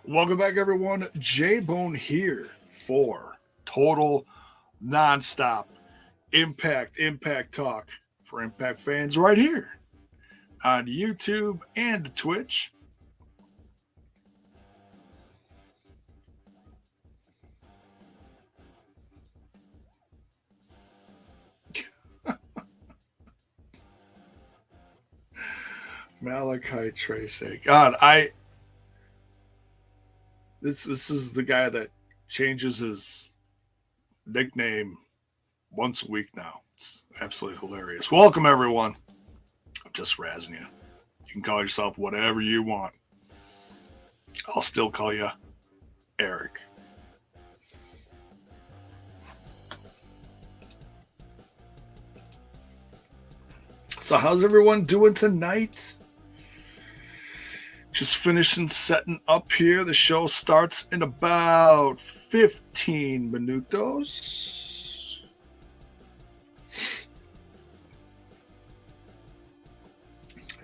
Welcome back, everyone. J-Bone here for Total Nonstop Impact Talk for Impact fans right here on YouTube and Twitch. Malachi Tracy. God, this is the guy that changes his nickname once a week now. It's absolutely hilarious. Welcome, everyone. I'm just razzing you. You can call yourself whatever you want. I'll still call you Eric. So how's everyone doing tonight? Just finishing setting up here. The show starts in about 15 minutos.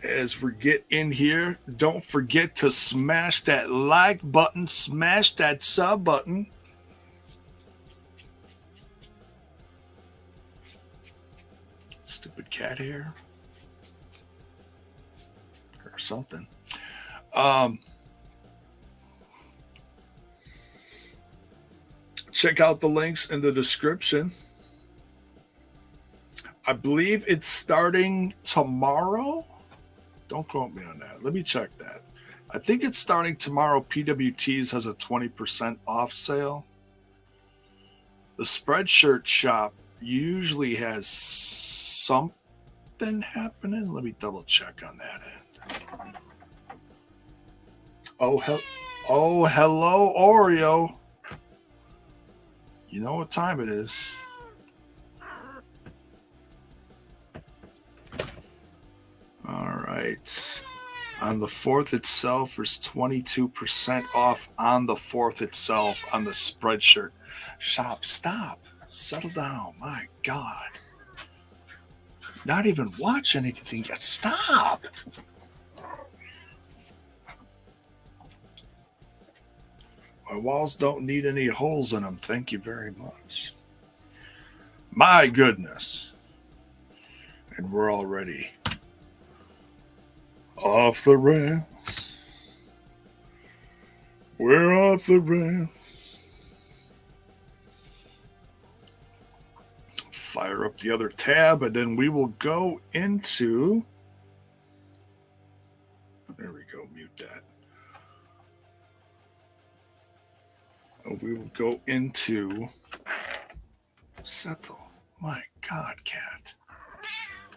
As we get in here, don't forget to smash that like button, smash that sub button. Stupid cat hair. Or something. Check out the links in the description. I believe it's starting tomorrow. Don't quote me on that. Let me check that. I think it's starting tomorrow. PWTs has a 20% off sale. The Spreadshirt shop usually has something happening. Let me double check on that end. Oh, hello, Oreo. You know what time it is. All right. On the 4th itself, there's 22% off on the 4th itself on the Spreadshirt shop. Stop. Settle down. My God. Not even watch anything yet. Stop. My walls don't need any holes in them. Thank you very much. My goodness. And we're already off the rails. We're off the rails. Fire up the other tab, and then we will go into... There we go. Mute that. We will go into settle. My God, cat.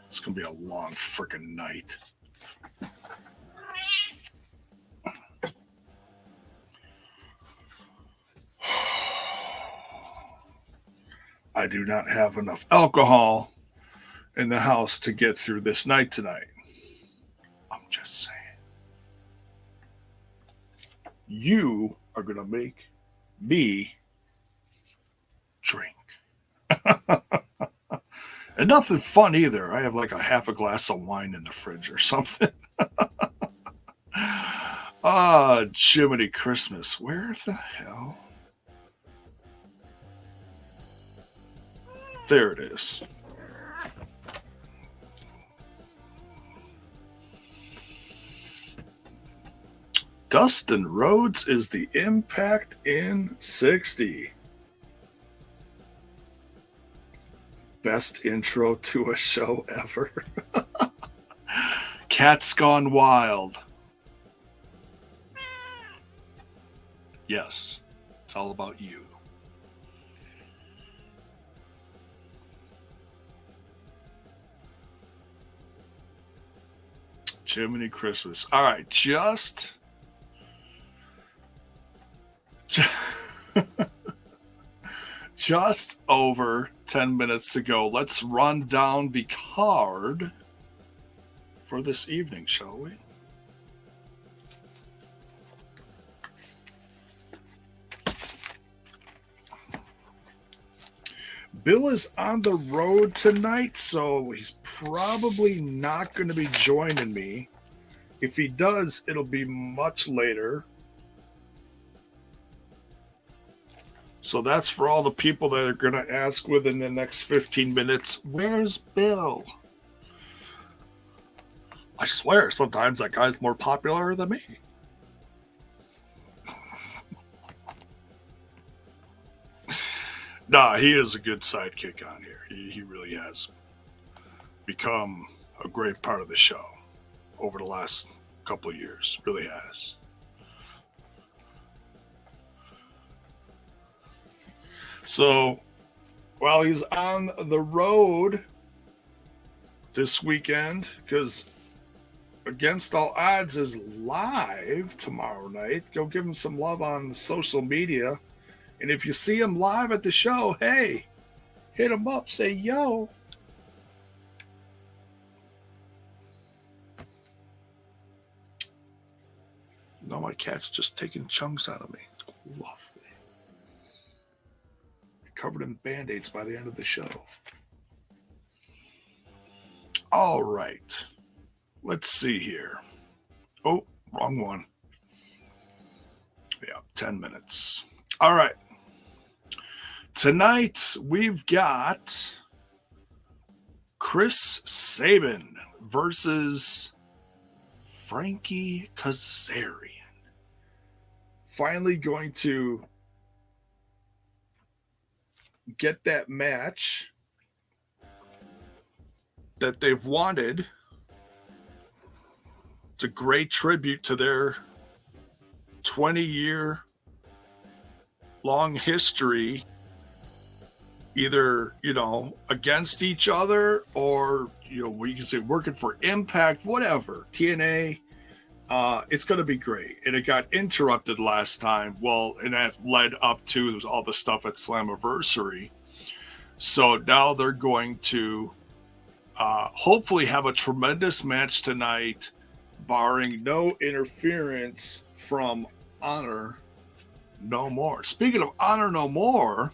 It's going to be a long freaking night. I do not have enough alcohol in the house to get through this night tonight. I'm just saying. You are going to make me drink. And nothing fun either. I have like a half a glass of wine in the fridge or something. Jiminy Christmas. Where the hell? There it is. Dustin Rhodes is the Impact in 60. Best intro to a show ever. Cat's Gone Wild. Yes, it's all about you. Jiminy Christmas. All right, just over 10 minutes to go. Let's run down the card for this evening, shall we? Bill is on the road tonight, so he's probably not going to be joining me. If he does, it'll be much later. So that's for all the people that are going to ask within the next 15 minutes, where's Bill? I swear, sometimes that guy's more popular than me. Nah, he is a good sidekick on here. He really has become a great part of the show over the last couple of years. Really has. So, while he's on the road this weekend, because Against All Odds is live tomorrow night, go give him some love on social media. And if you see him live at the show, hey, hit him up, say yo. No, my cat's just taking chunks out of me. Lovely. Covered in Band-Aids by the end of the show. All right. Let's see here. Oh, wrong one. Yeah, 10 minutes. All right. Tonight, we've got Chris Saban versus Frankie Kazarian. Finally going to get that match that they've wanted. It's a great tribute to their 20-year long history, either, against each other or, you can say working for Impact, whatever, TNA. It's going to be great. And it got interrupted last time. Well, and that led up to all the stuff at Slammiversary. So now they're going to hopefully have a tremendous match tonight, barring no interference from Honor No More. Speaking of Honor No More,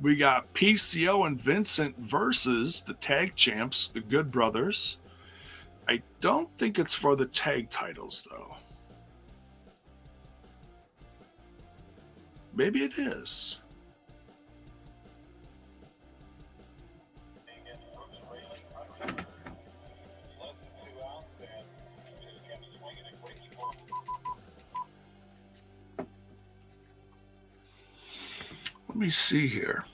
we got PCO and Vincent versus the tag champs, the Good Brothers. I don't think it's for the tag titles, though. Maybe it is. Let me see here.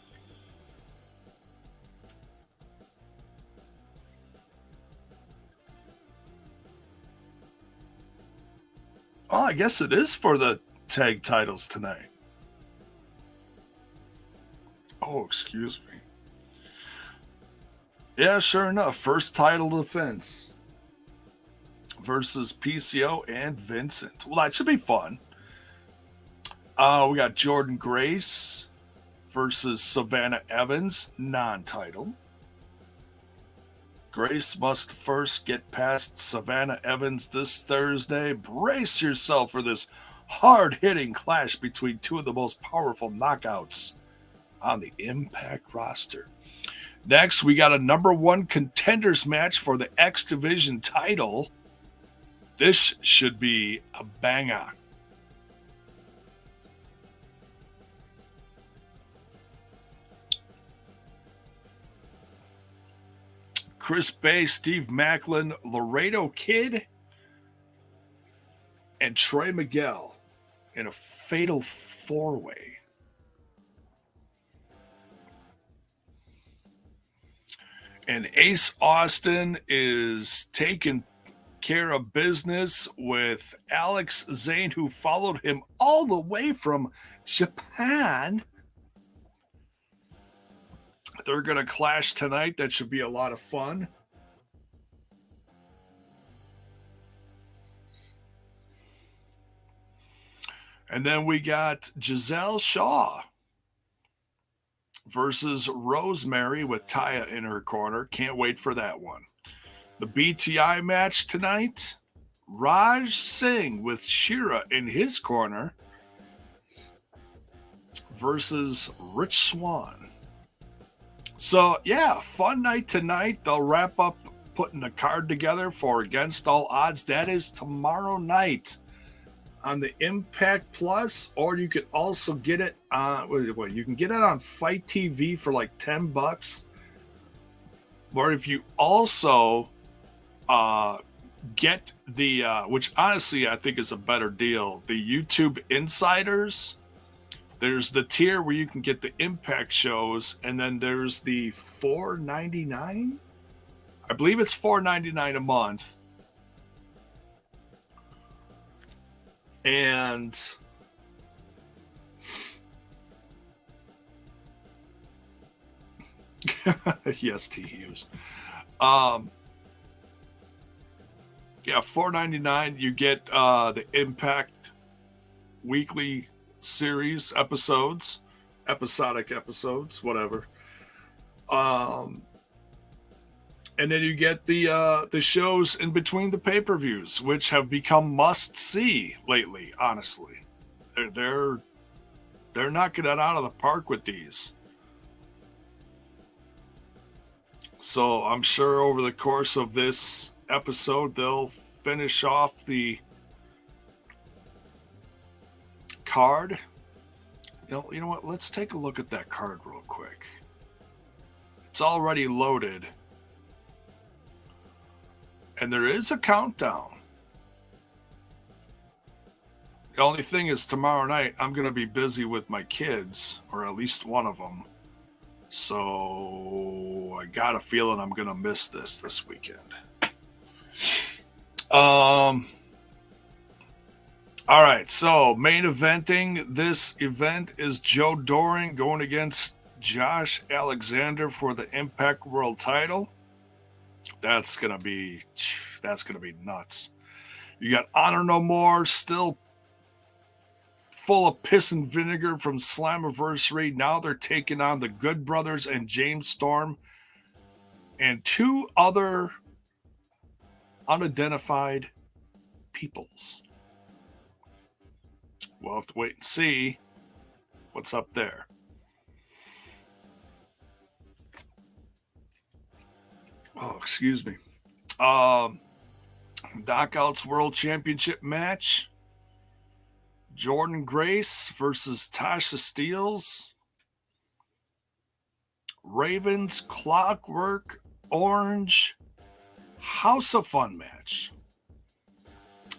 Oh, I guess it is for the tag titles tonight. Oh, excuse me. Yeah, sure enough. First title defense versus PCO and Vincent. Well, that should be fun. We got Jordan Grace versus Savannah Evans, non-title. Grace must first get past Savannah Evans this Thursday. Brace yourself for this hard-hitting clash between two of the most powerful knockouts on the Impact roster. Next, we got a number one contenders match for the X Division title. This should be a banger. Chris Bay, Steve Macklin, Laredo Kid, and Trey Miguel in a fatal four-way. And Ace Austin is taking care of business with Alex Zane, who followed him all the way from Japan. They're going to clash tonight. That should be a lot of fun. And then we got Giselle Shaw versus Rosemary with Taya in her corner. Can't wait for that one. The BTI match tonight, Raj Singh with Shira in his corner versus Rich Swann. So, yeah, fun night tonight. They'll wrap up putting the card together for Against All Odds. That is tomorrow night. on the Impact Plus, or you could also get it on. Well, you can get it on Fight TV for like $10. Or if you also get the, which honestly I think is a better deal, the YouTube Insiders. There's the tier where you can get the Impact shows, and then there's the $4.99. I believe it's $4.99 a month. And yes, T. Hughes. Yeah, $4.99. You get the Impact weekly series episodes, episodic episodes, whatever. And then you get the shows in between the pay-per-views, which have become must-see lately. Honestly, they're knocking it out of the park with these. So I'm sure over the course of this episode, they'll finish off the card. You know what? Let's take a look at that card real quick. It's already loaded. And there is a countdown. The only thing is tomorrow night, I'm going to be busy with my kids, or at least one of them. So I got a feeling I'm going to miss this weekend. All right, so main eventing this event is Joe Doring going against Josh Alexander for the Impact World title. That's gonna be nuts. You got Honor No More still full of piss and vinegar from Slammiversary. Now they're taking on the Good Brothers and James Storm and two other unidentified peoples. We'll have to wait and see what's up there. Oh, excuse me. Knockouts World Championship match. Jordan Grace versus Tasha Steelz. Ravens Clockwork Orange House of Fun match.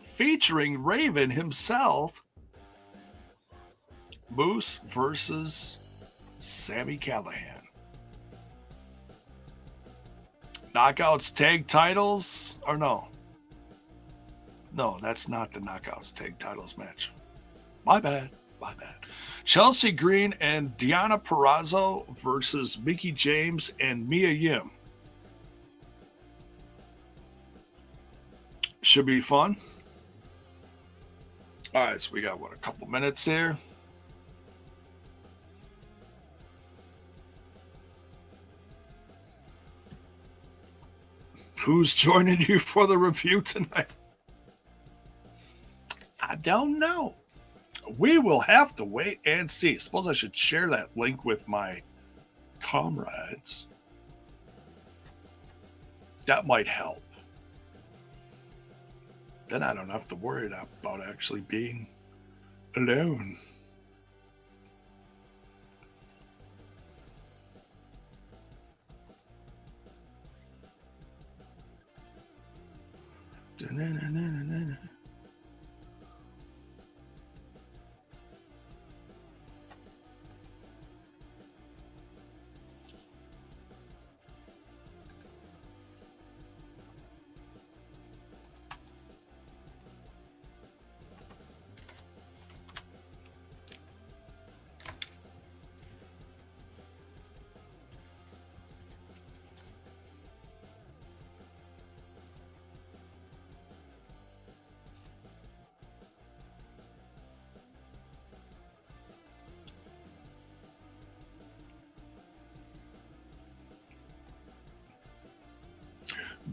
Featuring Raven himself. Moose versus Sami Callihan. Knockouts tag titles, or no? No, that's not the Knockouts tag titles match. My bad. Chelsea Green and Deonna Purrazzo versus Mickie James and Mia Yim. Should be fun. All right, so we got, a couple minutes here. Who's joining you for the review tonight? I don't know. We will have to wait and see. Suppose I should share that link with my comrades. That might help. Then I don't have to worry about actually being alone.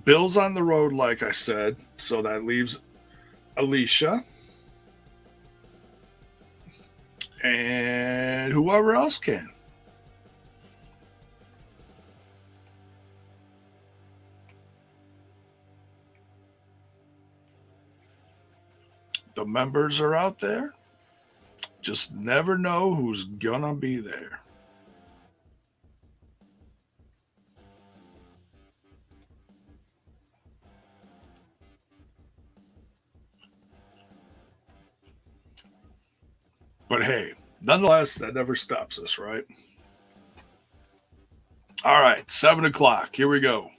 Bill's on the road, like I said, so that leaves Alicia and whoever else can. The members are out there. Just never know who's gonna be there. But hey, nonetheless, that never stops us, right? All right, 7 o'clock. Here we go.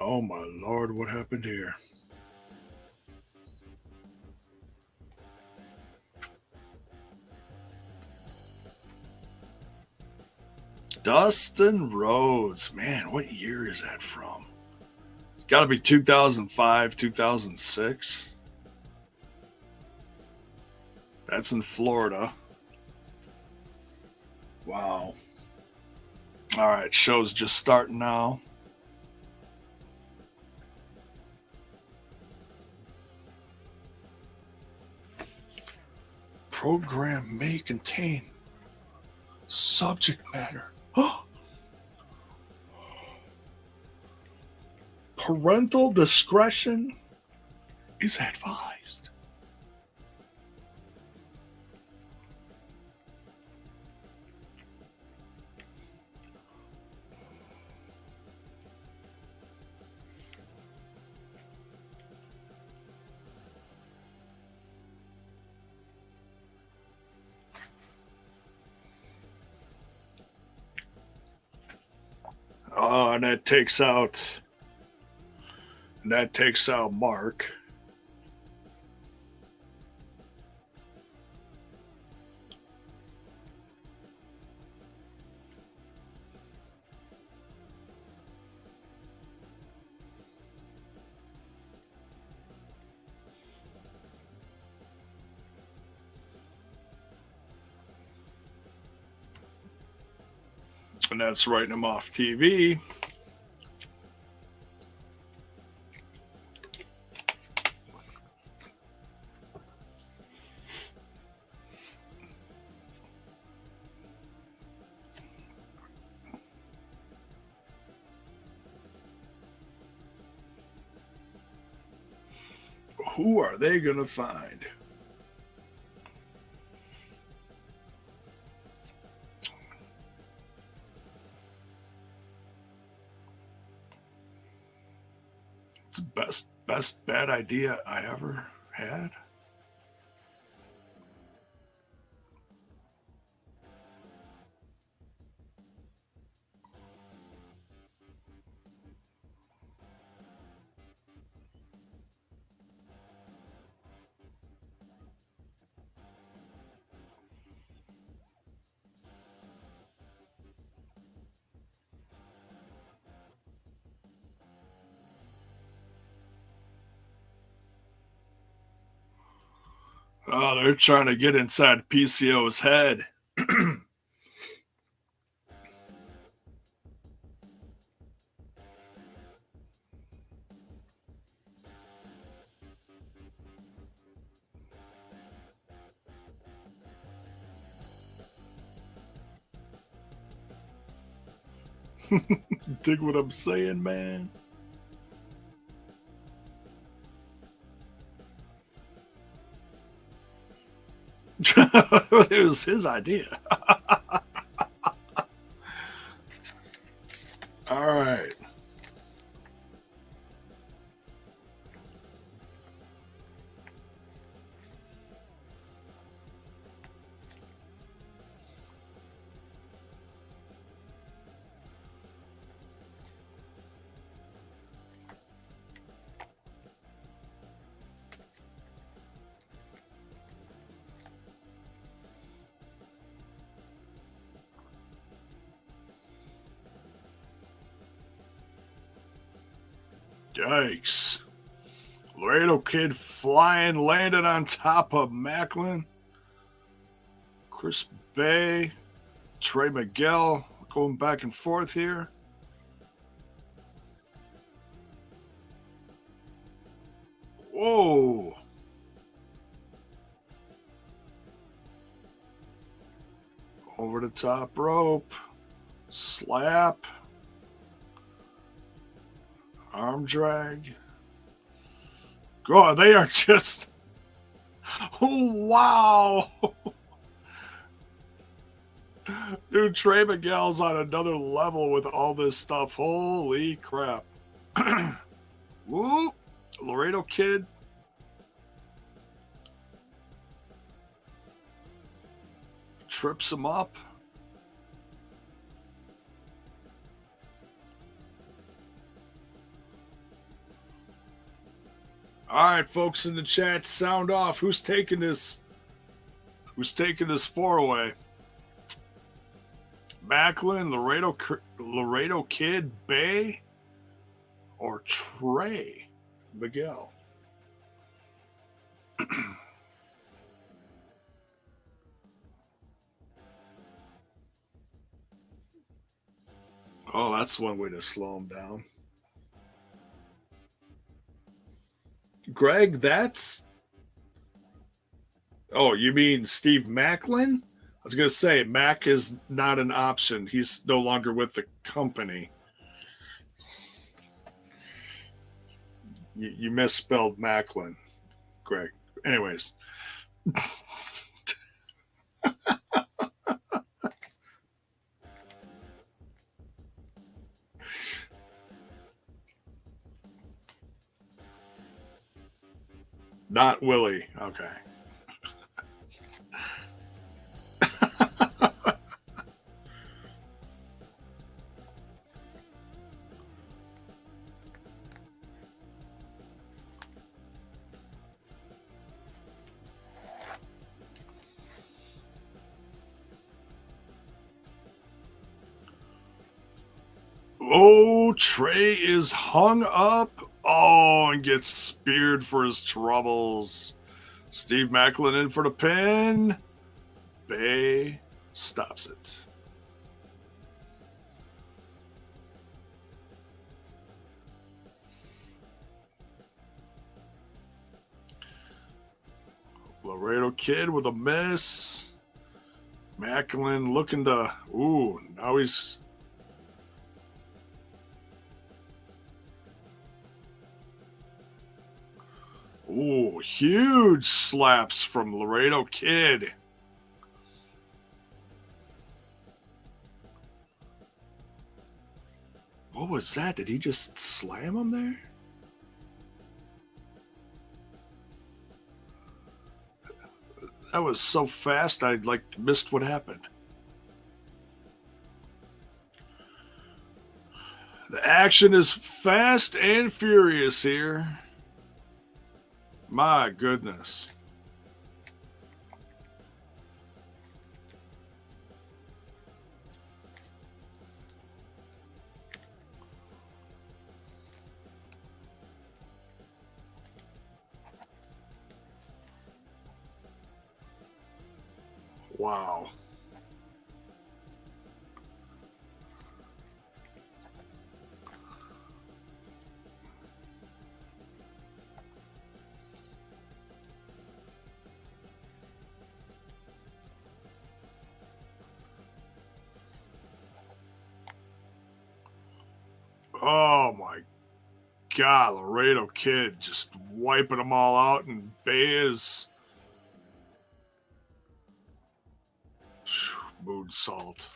Oh my Lord, what happened here? Dustin Rhodes. Man, what year is that from? It's got to be 2005, 2006. That's in Florida. Wow. All right, show's just starting now. Program may contain subject matter. Parental discretion is advised. Oh, and that takes out Mark. And that's writing him off TV. Who are they going to find? It's the best bad idea I ever had. Oh, they're trying to get inside PCO's head. Dig what I'm saying, man? It was his idea. All right. Yikes. Laredo kid flying, landed on top of Macklin. Chris Bay, Trey Miguel going back and forth here. Whoa. the top rope. Slap. Arm drag. Oh, they are just... Oh, wow. Dude, Trey Miguel's on another level with all this stuff. Holy crap. Woo. Laredo Kid. Trips him up. All right, folks in the chat, sound off. Who's taking this? Who's taking this four-way? Macklin, Laredo Kid, Bay, or Trey Miguel? Oh, that's one way to slow him down. Greg, that's... Oh, you mean Steve Macklin? I was going to say, Mac is not an option. He's no longer with the company. You misspelled Macklin, Greg. Anyways. Not Willie. Okay. Oh, Trey is hung up. Oh, and gets speared for his troubles. Steve Macklin in for the pin. Bay stops it. Laredo Kid with a miss. Macklin looking to... Ooh, now he's... Ooh, huge slaps from Laredo Kid. What was that? Did he just slam him there? That was so fast, I missed what happened. The action is fast and furious here. My goodness. Wow. Oh my God, Laredo Kid just wiping them all out, and Bay is moonsault.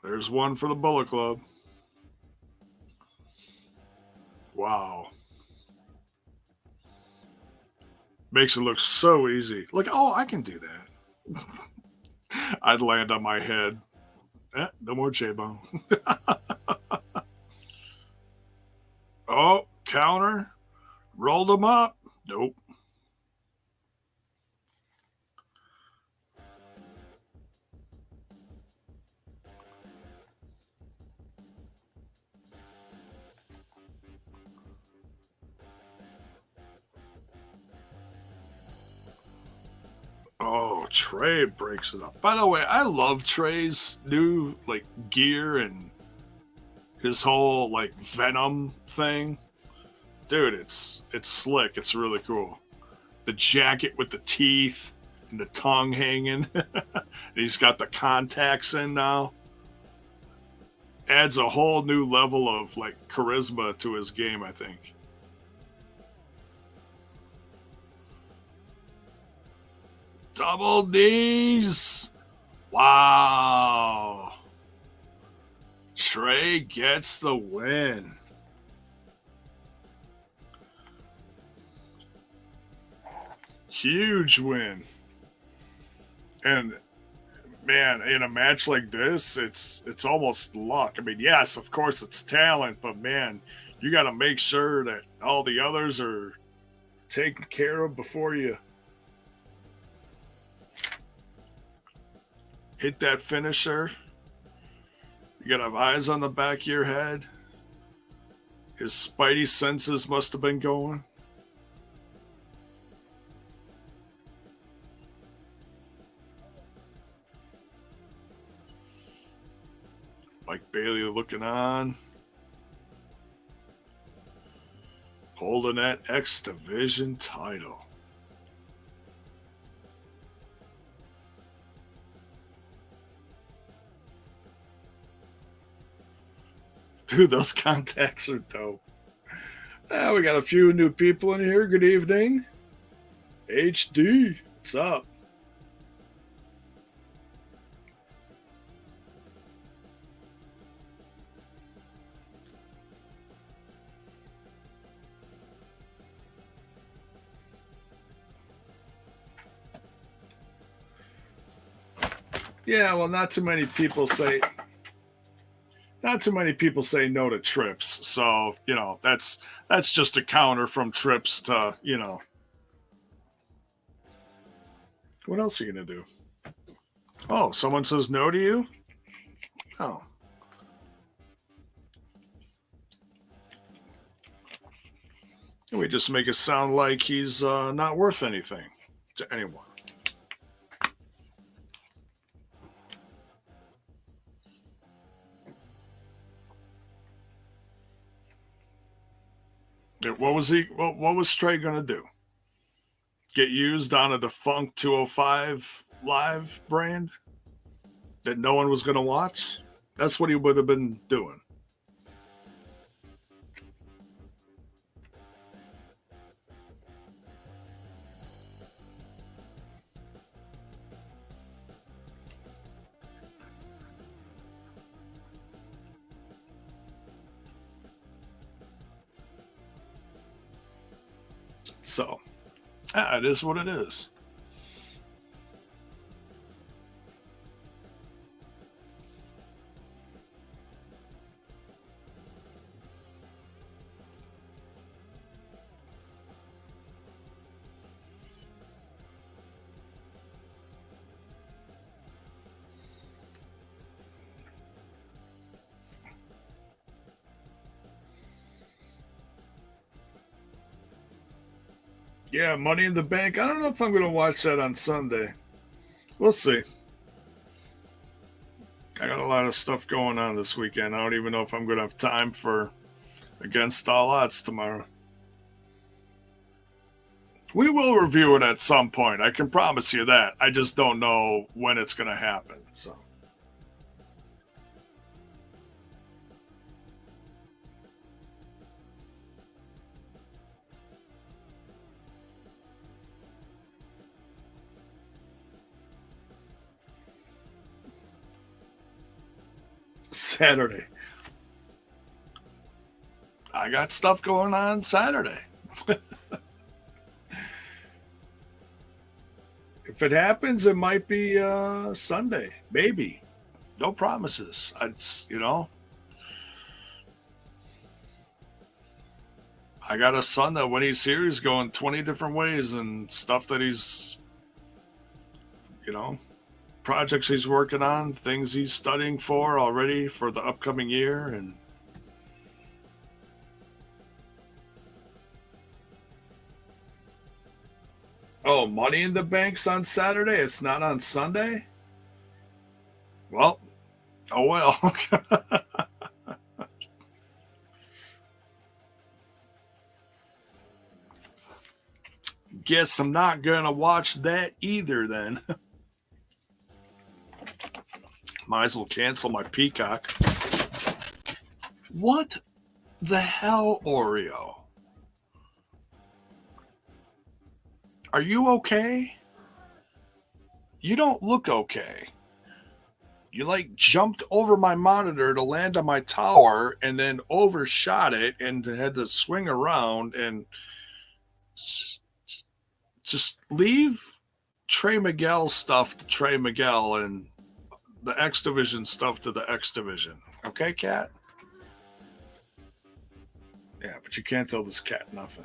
There's one for the Bullet Club. Wow. Makes it look so easy. Like, oh, I can do that. I'd land on my head. No more J-Bone. Oh, counter. Rolled him up. Nope. Oh, Trey breaks it up. By the way, I love Trey's new gear and his whole Venom thing. Dude, it's slick. It's really cool. The jacket with the teeth. and the tongue hanging. He's got the contacts in now. Adds a whole new level of like charisma to his game, I think. Double D's. Wow. Trey gets the win. Huge win. And man, in a match like this, it's almost luck. I mean, yes, of course it's talent, but man, you got to make sure that all the others are taken care of before you hit that finisher. You got to have eyes on the back of your head. His spidey senses must have been going. Mike Bailey looking on. Holding that X Division title. Dude, those contacts are dope. We got a few new people in here. Good evening. HD, what's up? Yeah, well, not too many people say no to trips. So, that's just a counter from trips to, what else are you going to do? Oh, someone says no to you? Oh. We just make it sound like he's not worth anything to anyone. What was Trey gonna do? Get used on a defunct 205 Live brand that no one was gonna watch? That's what he would have been doing. So, it is what it is. Yeah, Money in the Bank. I don't know if I'm going to watch that on Sunday. We'll see. I got a lot of stuff going on this weekend. I don't even know if I'm going to have time for Against All Odds tomorrow. We will review it at some point. I can promise you that. I just don't know when it's going to happen. So. Saturday. I got stuff going on Saturday. If it happens, it might be Sunday. Maybe. No promises. I got a son that when he's here, he's going 20 different ways and stuff that he's, projects he's working on, things he's studying for already for the upcoming year. And oh, Money in the Bank's on Saturday? It's not on Sunday? Well, oh well. guess I'm not going to watch that either then. Might as well cancel my Peacock. What the hell, Oreo? Are you okay? You don't look okay. You like jumped over my monitor to land on my tower and then overshot it and had to swing around and just leave Trey Miguel's stuff to Trey Miguel and the X Division stuff to the X Division. Okay, cat? Yeah, but you can't tell this cat nothing.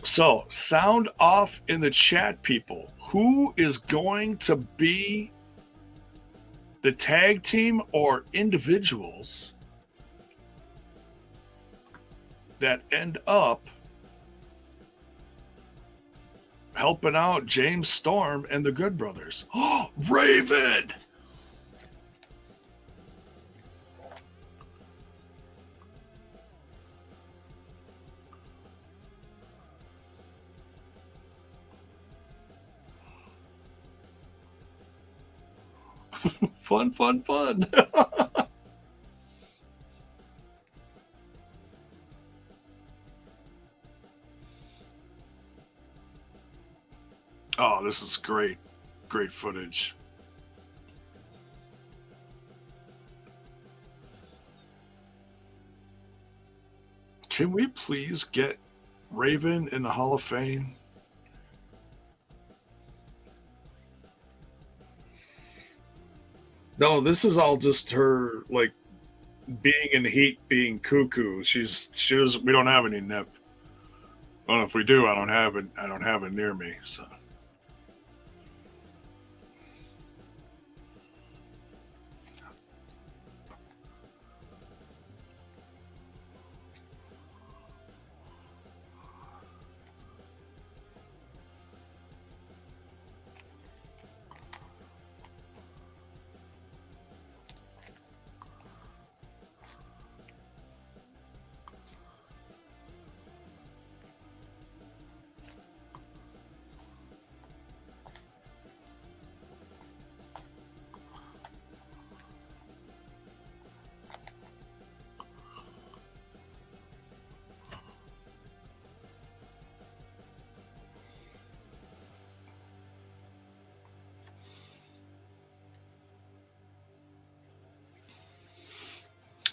So, sound off in the chat, people. Who is going to be the tag team or individuals that end up helping out James Storm and the Good Brothers? Oh, Raven! Fun, fun, fun. Oh, this is great. Great footage. Can we please get Raven in the Hall of Fame? No, this is all just her, like, being in heat, being cuckoo. She doesn't. We don't have any nip. Well, if we do, I don't have it. I don't have it near me. So.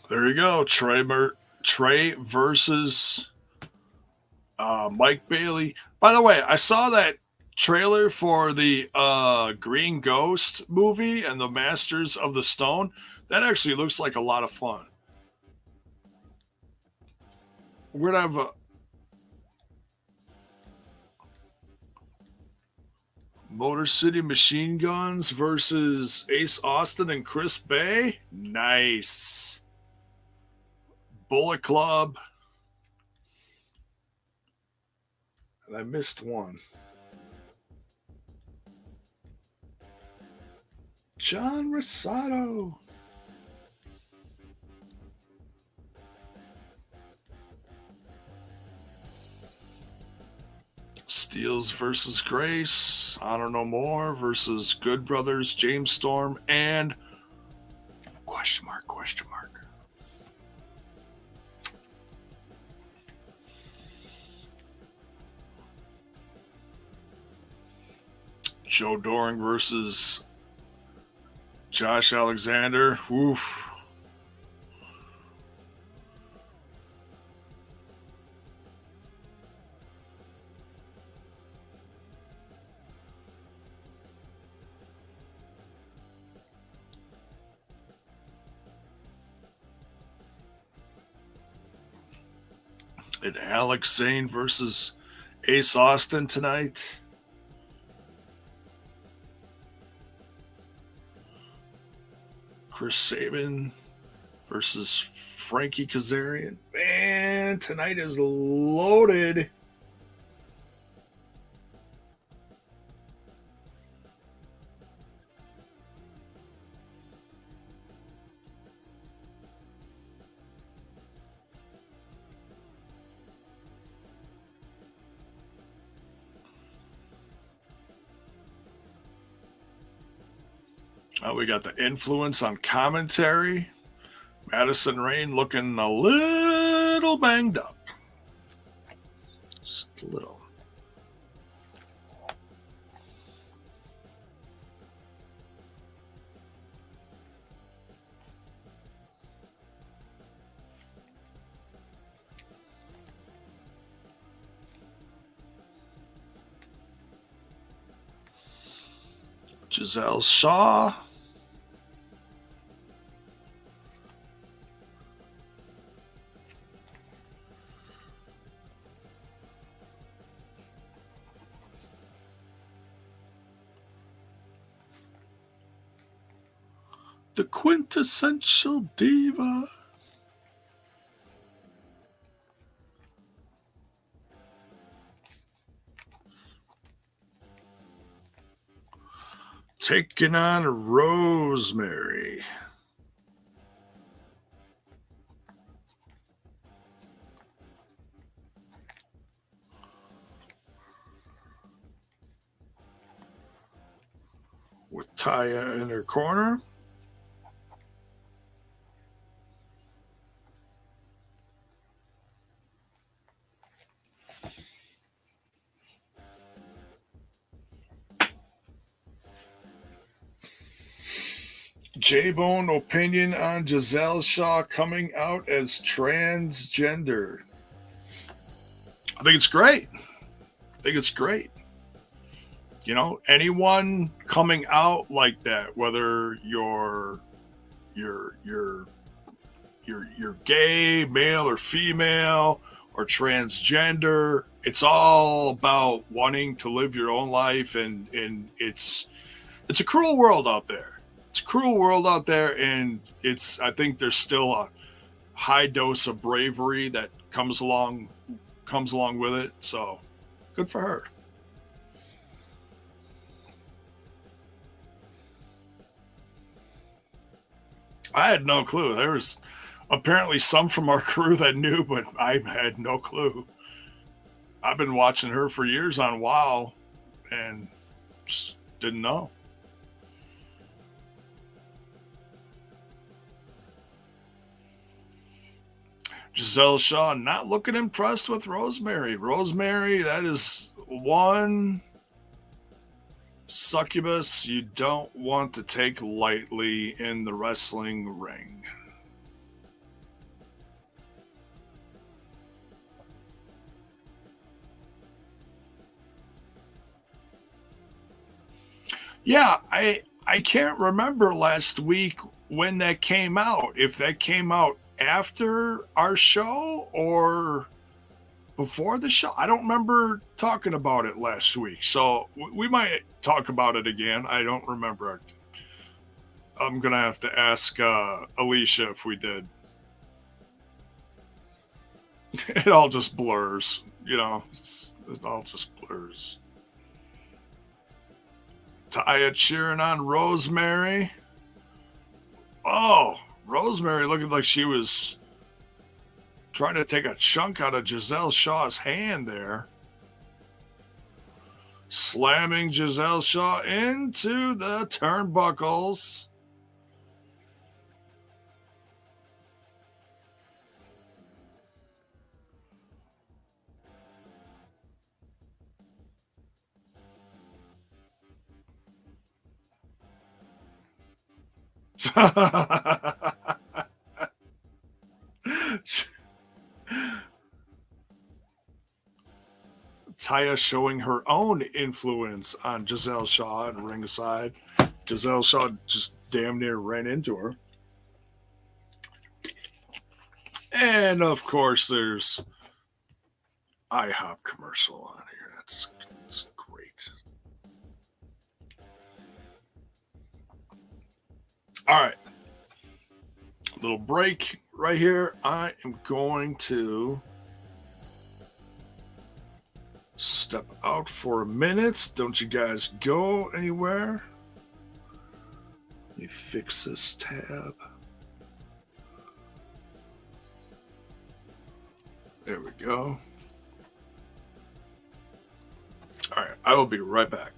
There you go, Trey versus Mike Bailey. By the way, I saw that trailer for the Green Ghost movie and the Masters of the Stone. That actually looks like a lot of fun. We're gonna have a Motor City Machine Guns versus Ace Austin and Chris Bay. Nice. Bullet Club. And I missed one. John Rosado. Steels versus Grace. Honor No More versus Good Brothers, James Storm, and question mark. Joe Doring versus Josh Alexander. Oof. And Alex Zane versus Ace Austin tonight. Chris Saban versus Frankie Kazarian. Man, tonight is loaded. We got the influence on commentary. Madison Rain looking a little banged up. Just a little. Giselle Shaw. The quintessential diva. Taking on Rosemary. With Taya in her corner. J-Bone opinion on Giselle Shaw coming out as transgender. I think it's great. You know, anyone coming out like that, whether you're gay, male or female, or transgender, it's all about wanting to live your own life, and it's a cruel world out there. It's a cruel world out there, and I think there's still a high dose of bravery that comes along with it. So good for her. I had no clue. There was apparently some from our crew that knew, but I had no clue. I've been watching her for years on WoW and just didn't know. Giselle Shaw not looking impressed with Rosemary. Rosemary, that is one succubus you don't want to take lightly in the wrestling ring. Yeah, I can't remember last week when that came out. If that came out after our show or before the show. I don't remember talking about it last week. So we might talk about it again. I don't remember. I'm going to have to ask Alicia if we did. It all just blurs, you know. It all just blurs. Taya cheering on Rosemary. Oh, Rosemary looking like she was trying to take a chunk out of Giselle Shaw's hand there. Slamming Giselle Shaw into the turnbuckles. Taya showing her own influence on Giselle Shaw at ringside. Giselle Shaw just damn near ran into her. And of course, there's IHOP commercial on here. That's great. All right. Little break right here. I am going to step out for a minute. Don't you guys go anywhere. Let me fix this tab. There we go. All right, I will be right back.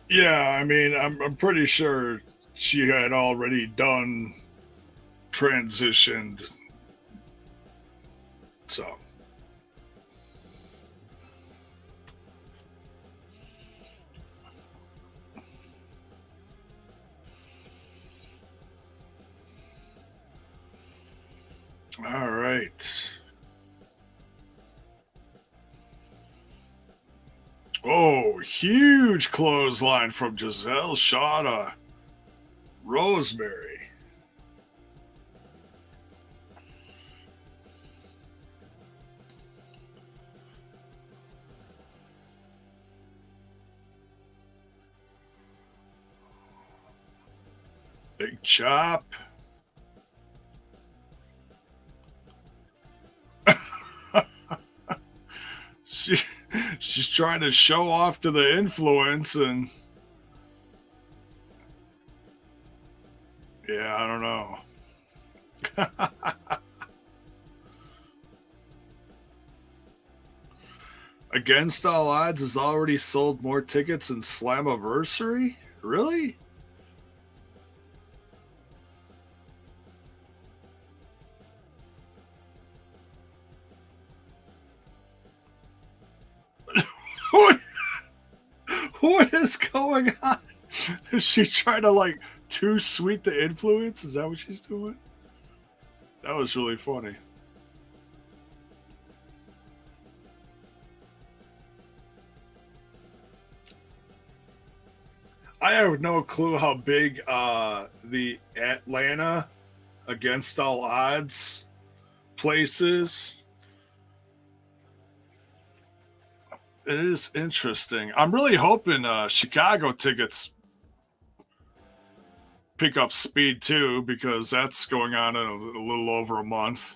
Yeah, I mean, I'm pretty sure she had already done transitioned. So, all right. Oh, huge clothesline from Giselle Shaw to Rosemary. Big chop. she, she's trying to show off to the influence, and yeah, I don't know. Against All Odds has already sold more tickets than Slammiversary? Really? what, what is going on? Is she trying to like too sweet the influence? Is that what she's doing? That was really funny. I have no clue how big the Atlanta Against All Odds place is. It is interesting. I'm really hoping Chicago tickets pick up speed too, because that's going on in a little over a month.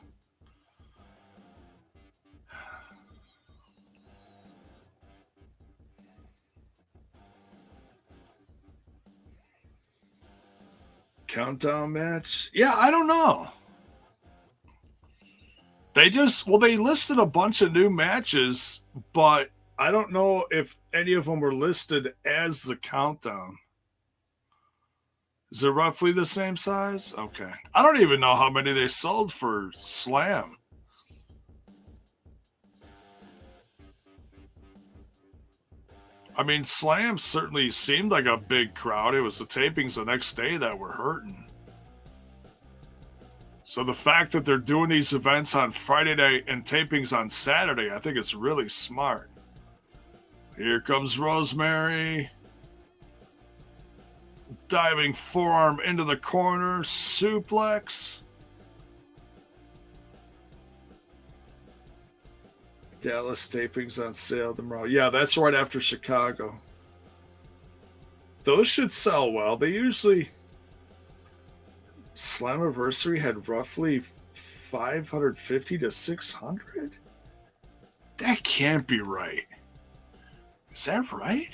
Countdown match? Yeah, I don't know. They listed a bunch of new matches, but I don't know if any of them were listed as the countdown. Is it roughly the same size? Okay. I don't even know how many they sold for Slam. I mean, Slam certainly seemed like a big crowd. It was the tapings the next day that were hurting. So the fact that they're doing these events on Friday night and tapings on Saturday, I think it's really smart. Here comes Rosemary. Diving forearm into the corner, suplex. Dallas tapings on sale tomorrow. Yeah, that's right after Chicago. Those should sell well. They usually Slammiversary had roughly 550 to 600. That can't be right. Is that right?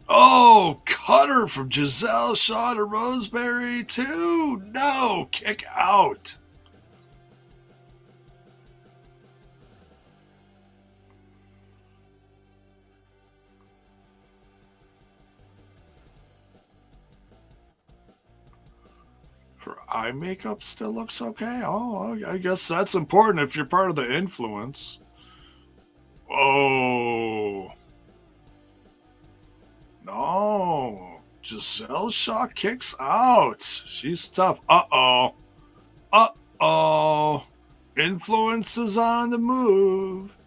Oh, cutter from Giselle Shaw to Rosemary, too. No, kick out. Her eye makeup still looks okay. Oh, I guess that's important if you're part of the influence. Oh. No. Giselle Shaw kicks out. She's tough. Uh-oh. Uh-oh. Influence is on the move.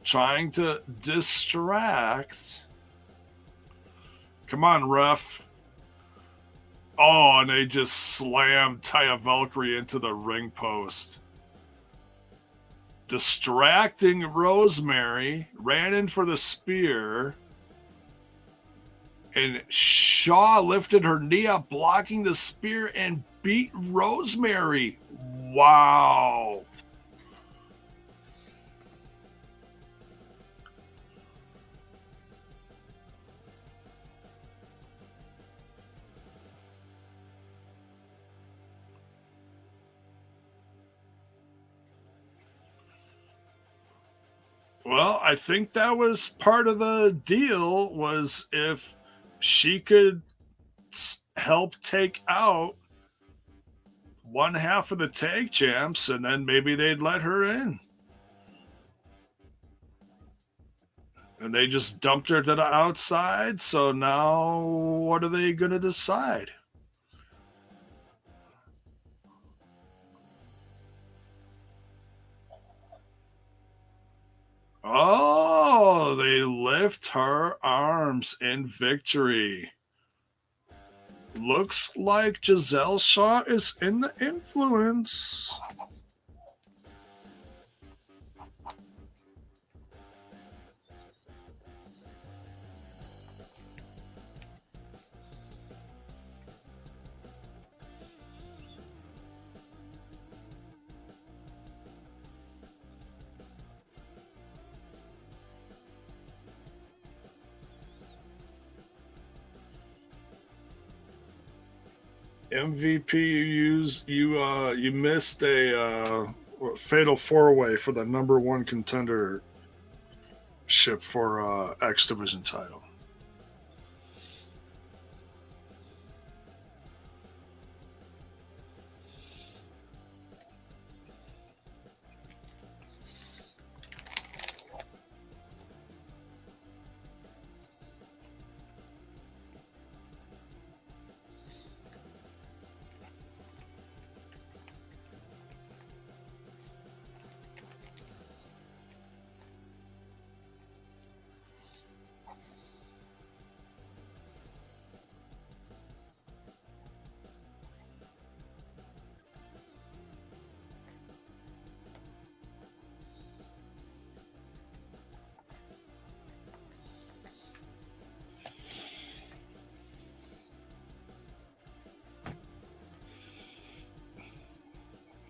Trying to distract. Come on, ref. Oh, and they just slammed Taya Valkyrie into the ring post. Distracting Rosemary. Ran in for the spear. And Shaw lifted her knee up, blocking the spear, and beat Rosemary. Wow. Well, I think that was part of the deal, was if she could help take out one half of the tag champs, and then maybe they'd let her in. And they just dumped her to the outside. So now what are they going to decide? Oh, they lift her arms in victory. Looks like Giselle Shaw is in the influence. MVP, you missed a fatal four-way for the number one contendership for X Division title.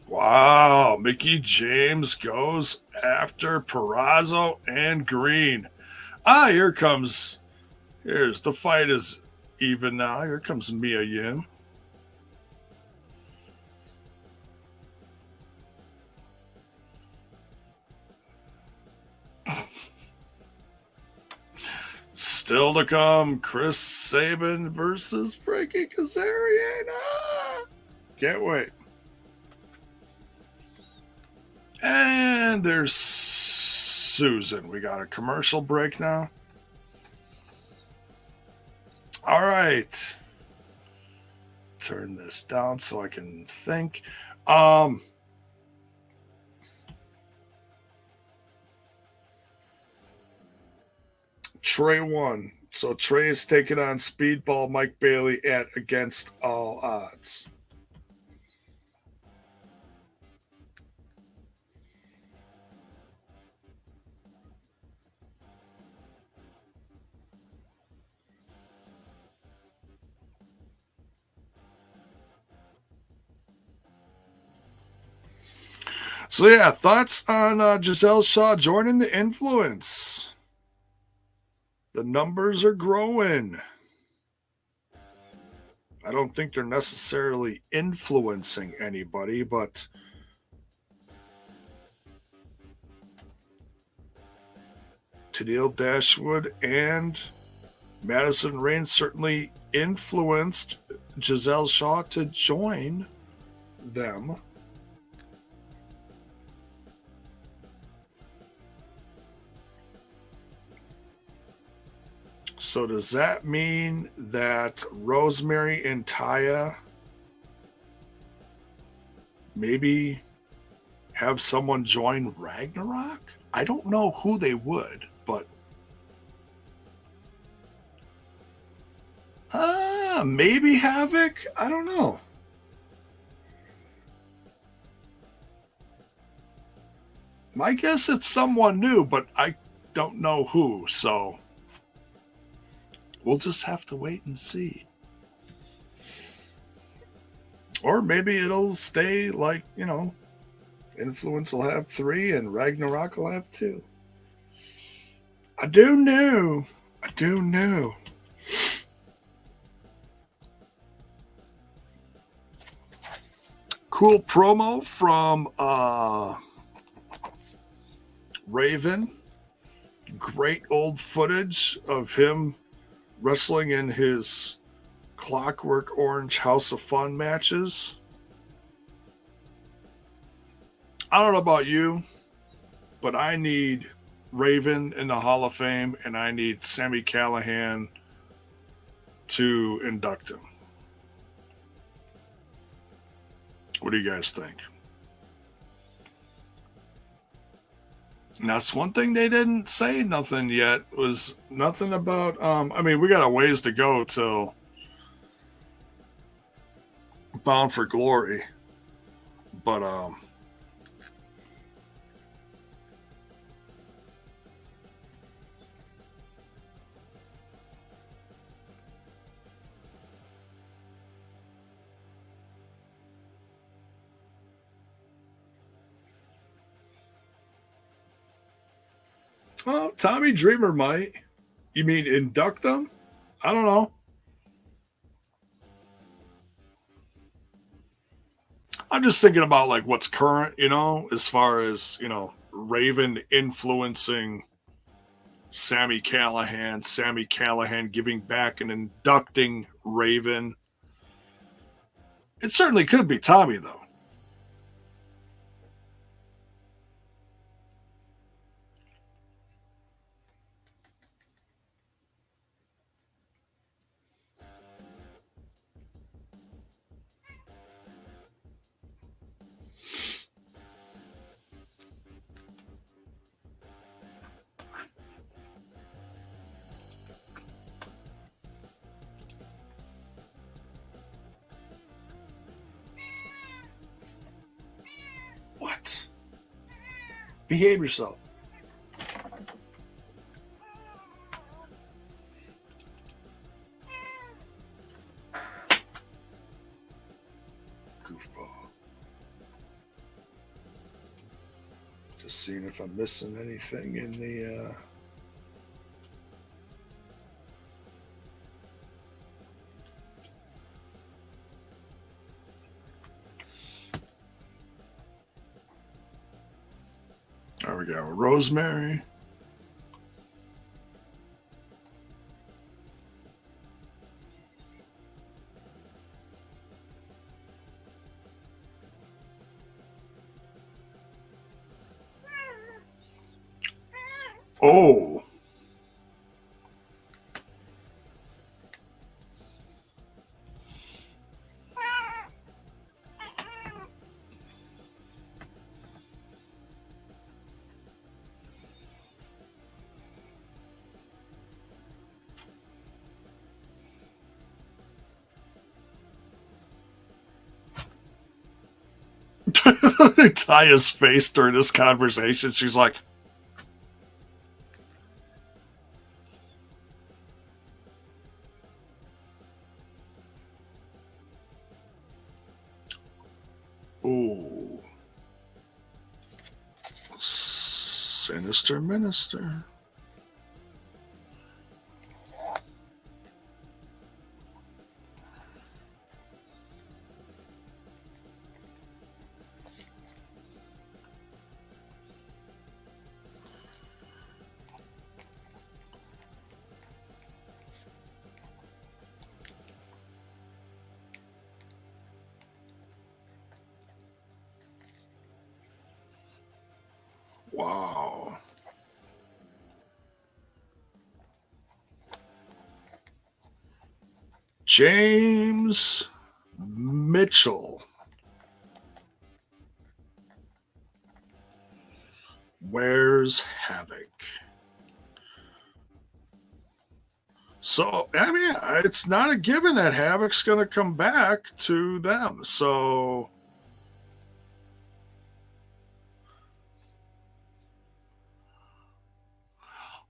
Wow, Mickey James goes after Peraza and Green. Here's the fight is even now. Here comes Mia Yim. Still to come, Chris Saban versus Frankie Kazarian. Can't wait. And there's Susan. We got a commercial break now. All right. Turn this down so I can think. Trey won. So Trey is taking on Speedball Mike Bailey at Against All Odds. So yeah, thoughts on Giselle Shaw joining the influence? The numbers are growing. I don't think they're necessarily influencing anybody, but Tennille Dashwood and Madison Rain certainly influenced Giselle Shaw to join them. So does that mean that Rosemary and Taya maybe have someone join Ragnarok? I don't know who they would, but maybe Havoc? I don't know. My guess it's someone new, but I don't know who, so we'll just have to wait and see. Or maybe it'll stay like, Influence will have 3 and Ragnarok will have 2. I do know. Cool promo from Raven great old footage of him wrestling in his Clockwork Orange House of Fun matches. I don't know about you, but I need Raven in the Hall of Fame, and I need Sami Callihan to induct him. What do you guys think? And that's one thing they didn't say nothing yet, was nothing about, we got a ways to go till Bound for Glory. But, well, Tommy Dreamer might. You mean induct them? I don't know. I'm just thinking about like what's current, as far as, Raven influencing Sami Callihan giving back and inducting Raven. It certainly could be Tommy, though. What? Behave yourself. Goofball. Just seeing if I'm missing anything in the... There we go. Rosemary. Oh. Taya's face during this conversation, she's like, ooh. Sinister Minister. Wow. James Mitchell. Where's Havoc? So, it's not a given that Havoc's going to come back to them. So,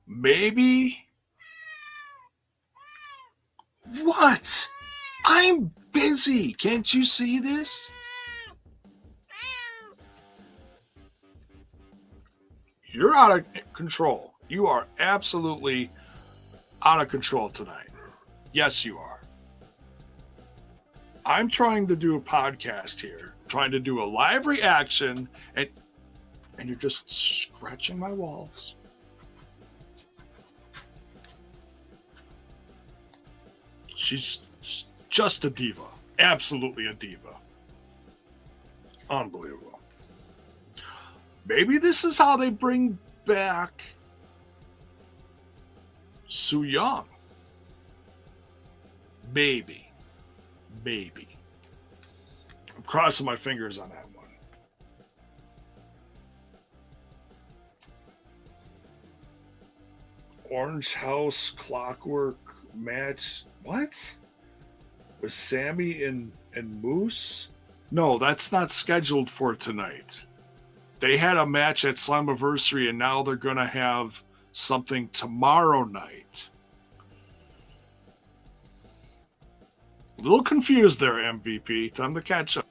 maybe. What? I'm busy. Can't you see this? You're out of control. You are absolutely out of control tonight. Yes, you are. I'm trying to do a podcast here, trying to do a live reaction, and you're just scratching my walls. She's just a diva. Absolutely a diva. Unbelievable. Maybe this is how they bring back Su Yung. Maybe. I'm crossing my fingers on that one. Orange House Clockwork match. What? With Sammy and Moose? No, that's not scheduled for tonight. They had a match at Slammiversary, and now they're going to have something tomorrow night. A little confused there, MVP. Time to catch up.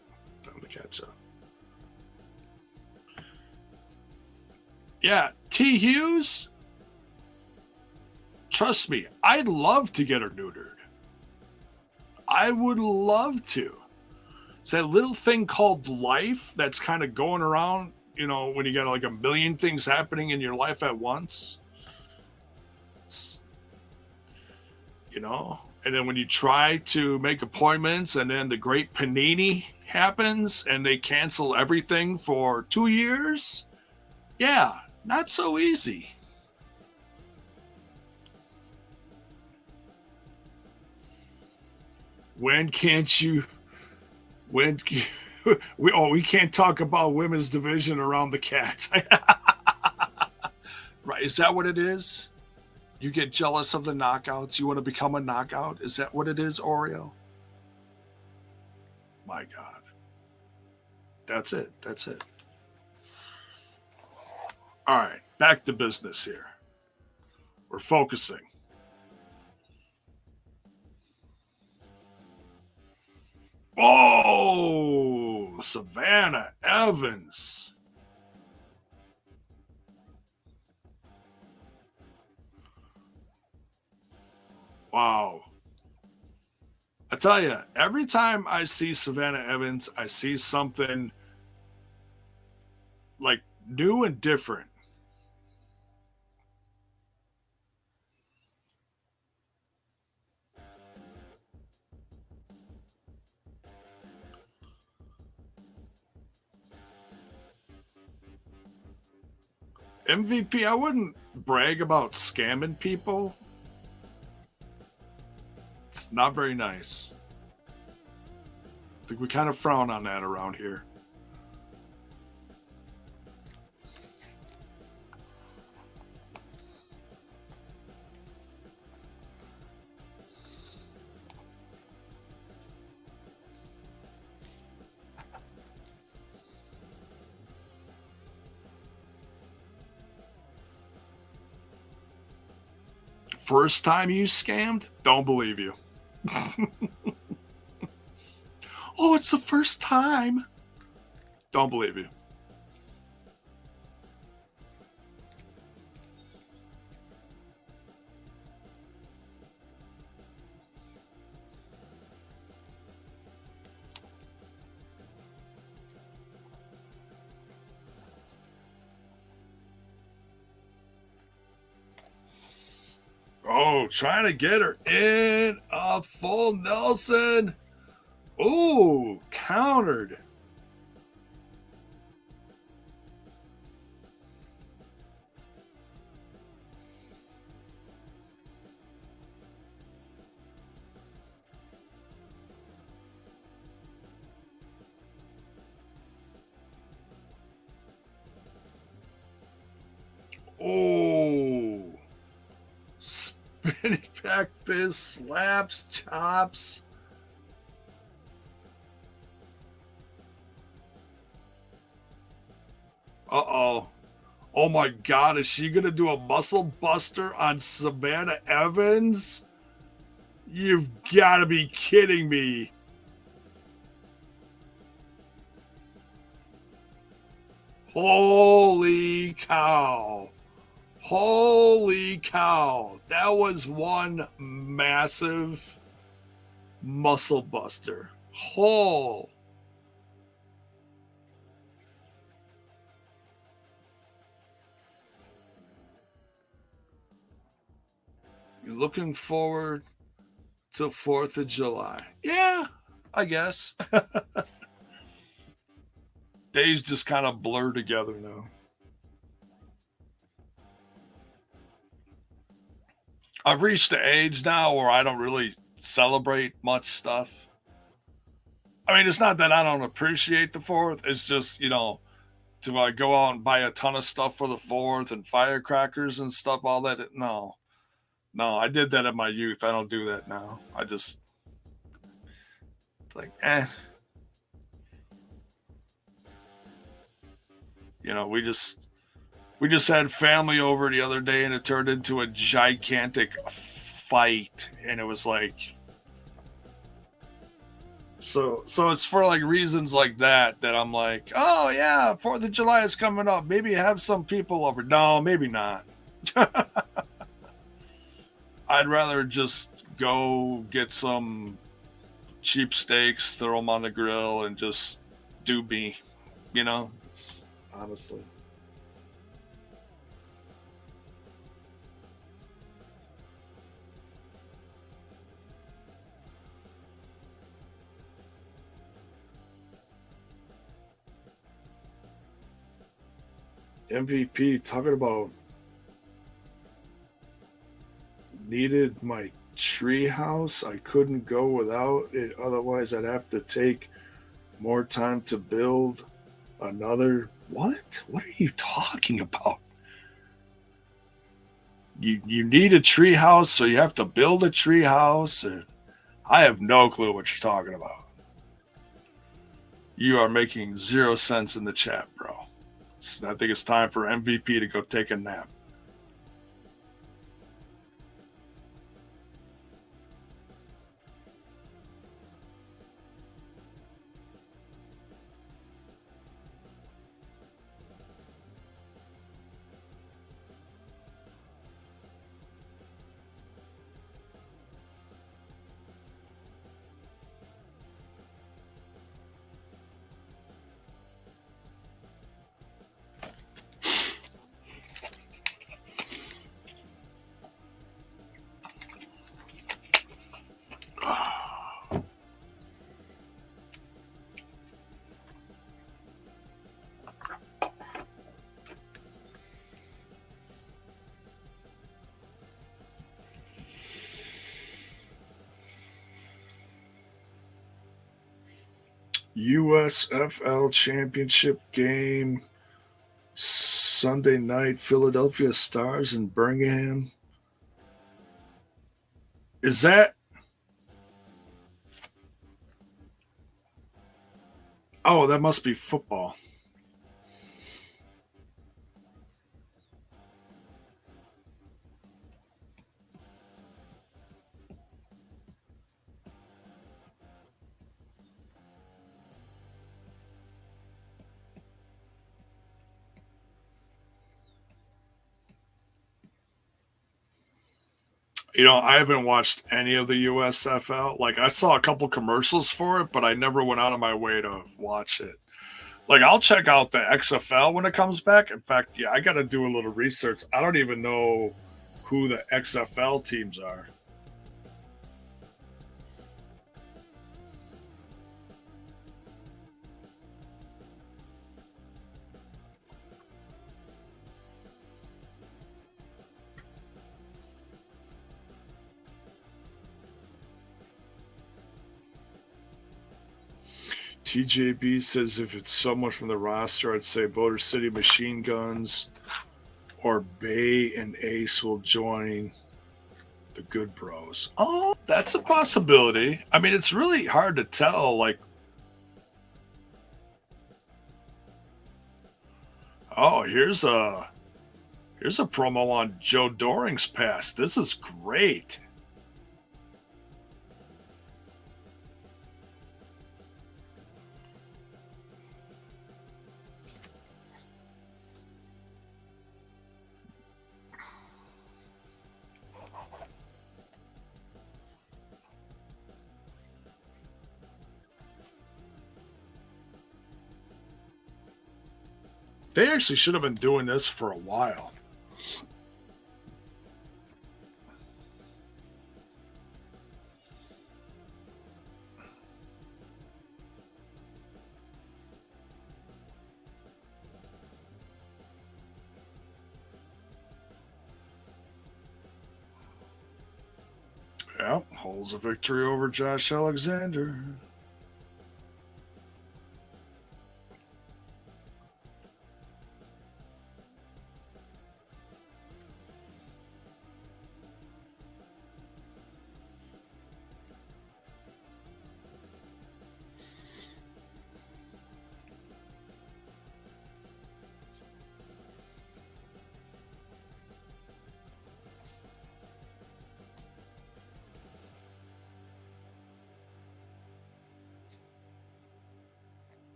Yeah, T. Hughes. Trust me, I'd love to get her neutered. I would love to. It's that little thing called life that's kind of going around, you know, when you got like a million things happening in your life at once. You know, and then when you try to make appointments and then the great panini happens and they cancel everything for 2 years. Yeah, not so easy. We can't talk about women's division around the Cats. Right, is that what it is? You get jealous of the knockouts, you want to become a knockout? Is that what it is, Oreo? My God. That's it. All right, back to business here. We're focusing. Oh, Savannah Evans. Wow. I tell you, every time I see Savannah Evans, I see something like new and different. MVP, I wouldn't brag about scamming people. It's not very nice. I think we kind of frown on that around here. First time you scammed? Don't believe you. Oh, it's the first time. Don't believe you. Oh, trying to get her in a full Nelson. Ooh, countered. Oh, spinning back fist, slaps, chops. Uh-oh. Oh my God, is she going to do a muscle buster on Savannah Evans? You've got to be kidding me. Holy cow. Holy cow. That was one massive muscle buster. Oh. You're looking forward till 4th of July. Yeah, I guess. Days just kind of blur together now. I've reached the age now where I don't really celebrate much stuff. I mean, it's not that I don't appreciate the 4th. It's just, do I go out and buy a ton of stuff for the 4th and firecrackers and stuff, all that? No. No, I did that in my youth. I don't do that now. It's like, eh. We just had family over the other day and it turned into a gigantic fight. And it was like, so it's for like reasons like that I'm like, oh yeah, 4th of July is coming up. Maybe have some people over. No, maybe not. I'd rather just go get some cheap steaks, throw them on the grill, and just do me, honestly. MVP talking about needed my tree house. I couldn't go without it. Otherwise, I'd have to take more time to build another. What? What are you talking about? You need a tree house, so you have to build a tree house. And I have no clue what you're talking about. You are making 0 sense in the chat, bro. I think it's time for MVP to go take a nap. USFL championship game Sunday night, Philadelphia Stars and Birmingham. Is that? Oh, that must be football. I haven't watched any of the USFL. Like, I saw a couple commercials for it, but I never went out of my way to watch it. Like, I'll check out the XFL when it comes back. In fact, yeah, I got to do a little research. I don't even know who the XFL teams are. TJB says if it's someone from the roster, I'd say Motor City Machine Guns or Bay and Ace will join the Good Bros. Oh, that's a possibility. I mean, it's really hard to tell. Like, oh, here's a promo on Joe Doring's pass. This is great. They actually should have been doing this for a while. Well, holds a victory over Josh Alexander.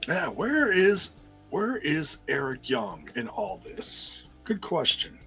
Yeah, where is Eric Young in all this? Good question.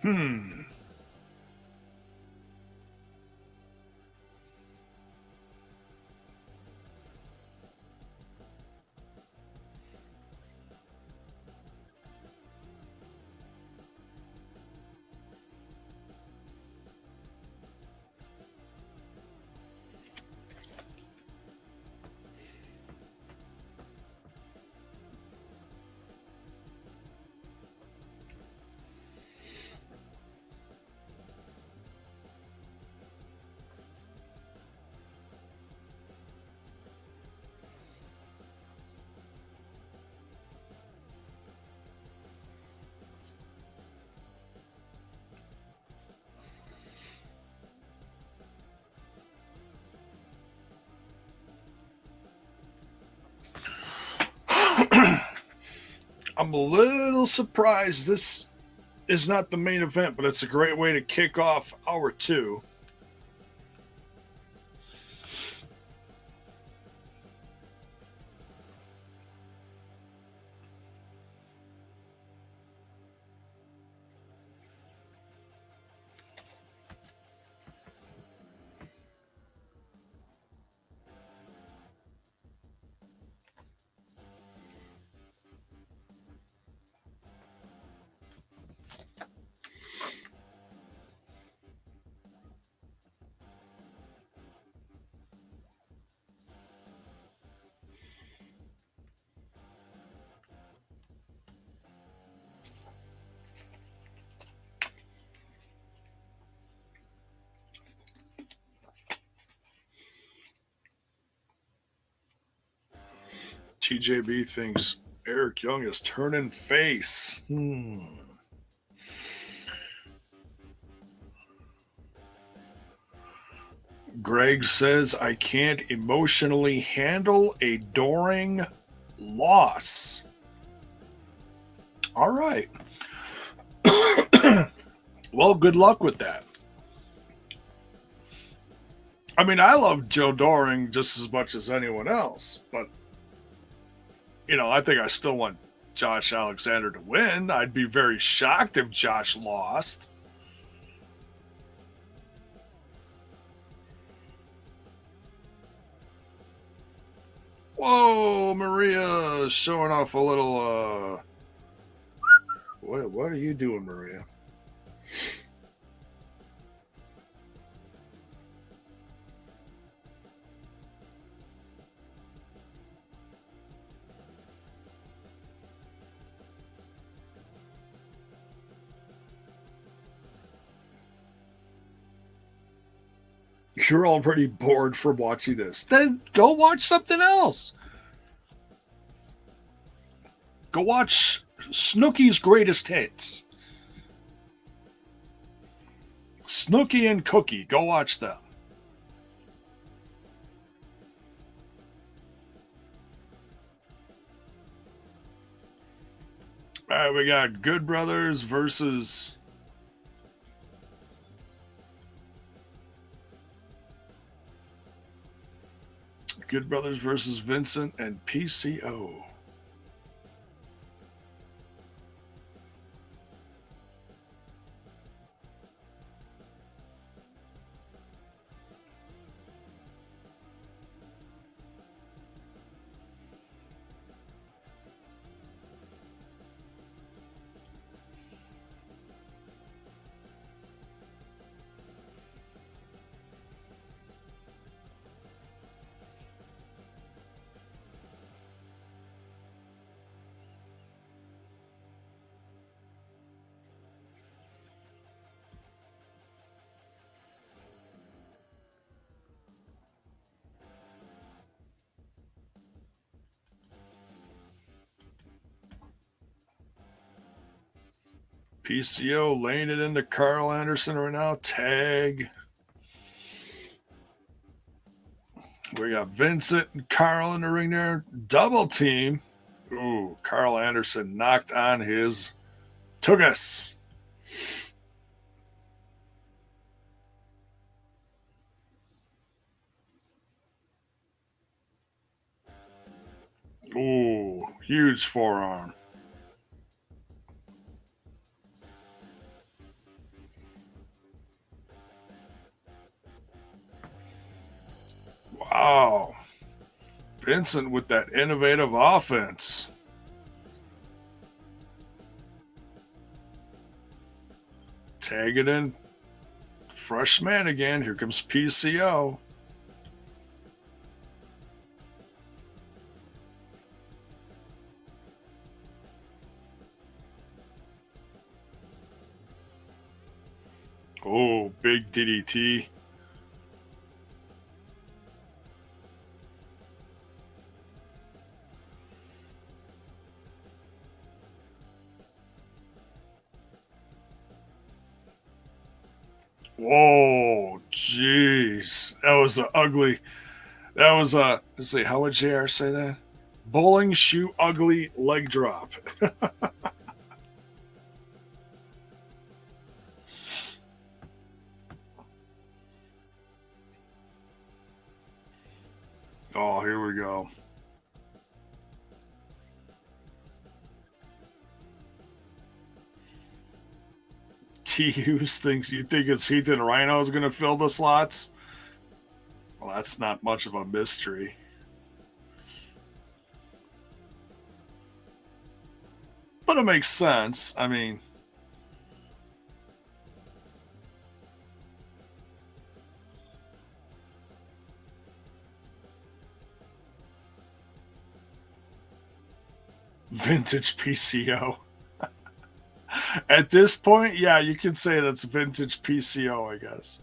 Hmm. I'm a little surprised this is not the main event, but it's a great way to kick off hour 2. TJB thinks Eric Young is turning face. Greg says, I can't emotionally handle a Doring loss. All right. Well, good luck with that. I mean, I love Joe Doring just as much as anyone else, but, I think I still want Josh Alexander to win. I'd be very shocked if Josh lost. Whoa, Maria showing off a little. What are you doing, Maria? You're already bored from watching this. Then go watch something else. Go watch Snooki's Greatest Hits. Snooki and Cookie. Go watch them. All right, we got Good Brothers versus Vincent and PCO. PCO laying it into Carl Anderson right now. Tag. We got Vincent and Carl in the ring there. Double team. Ooh, Carl Anderson knocked on his tugas. Ooh, huge forearm. Wow. Vincent with that innovative offense. Tag it in. Fresh man again. Here comes PCO. Oh, big DDT. Whoa, jeez. That was a ugly. That was a. Let's see, how would JR say that? Bowling shoe ugly leg drop. Oh, here we go. T Hughes thinks you think it's Heath and Rhino is going to fill the slots. Well, that's not much of a mystery. But it makes sense. I mean, vintage PCO. At this point, yeah, you can say that's vintage PCO, I guess.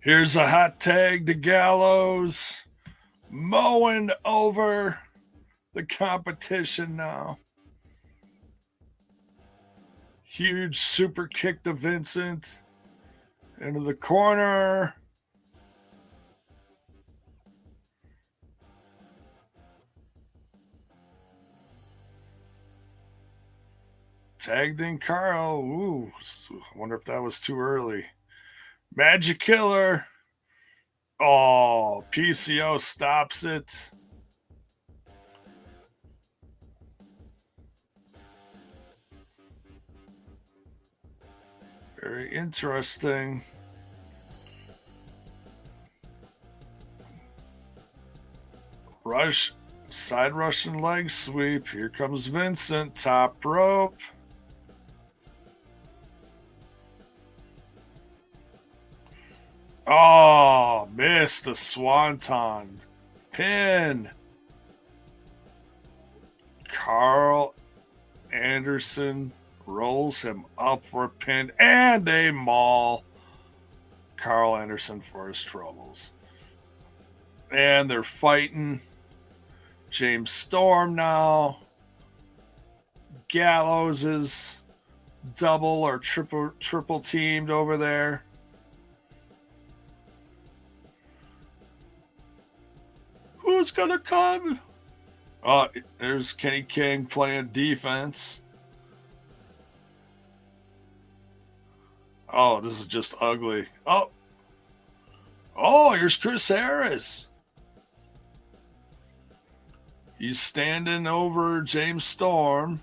Here's a hot tag to Gallows. Mowing over the competition now. Huge super kick to Vincent. Into the corner. Tagged in Carl. Ooh, I wonder if that was too early. Magic Killer. Oh, PCO stops it. Very interesting. Rush, side Russian leg sweep. Here comes Vincent, top rope. Oh, missed the swanton. Pin. Carl Anderson rolls him up for a pin, and they maul Carl Anderson for his troubles. And they're fighting. James Storm now. Gallows is double or triple teamed over there. Who's gonna come? Oh, there's Kenny King playing defense. Oh, this is just ugly. Oh, here's Chris Harris. He's standing over James Storm.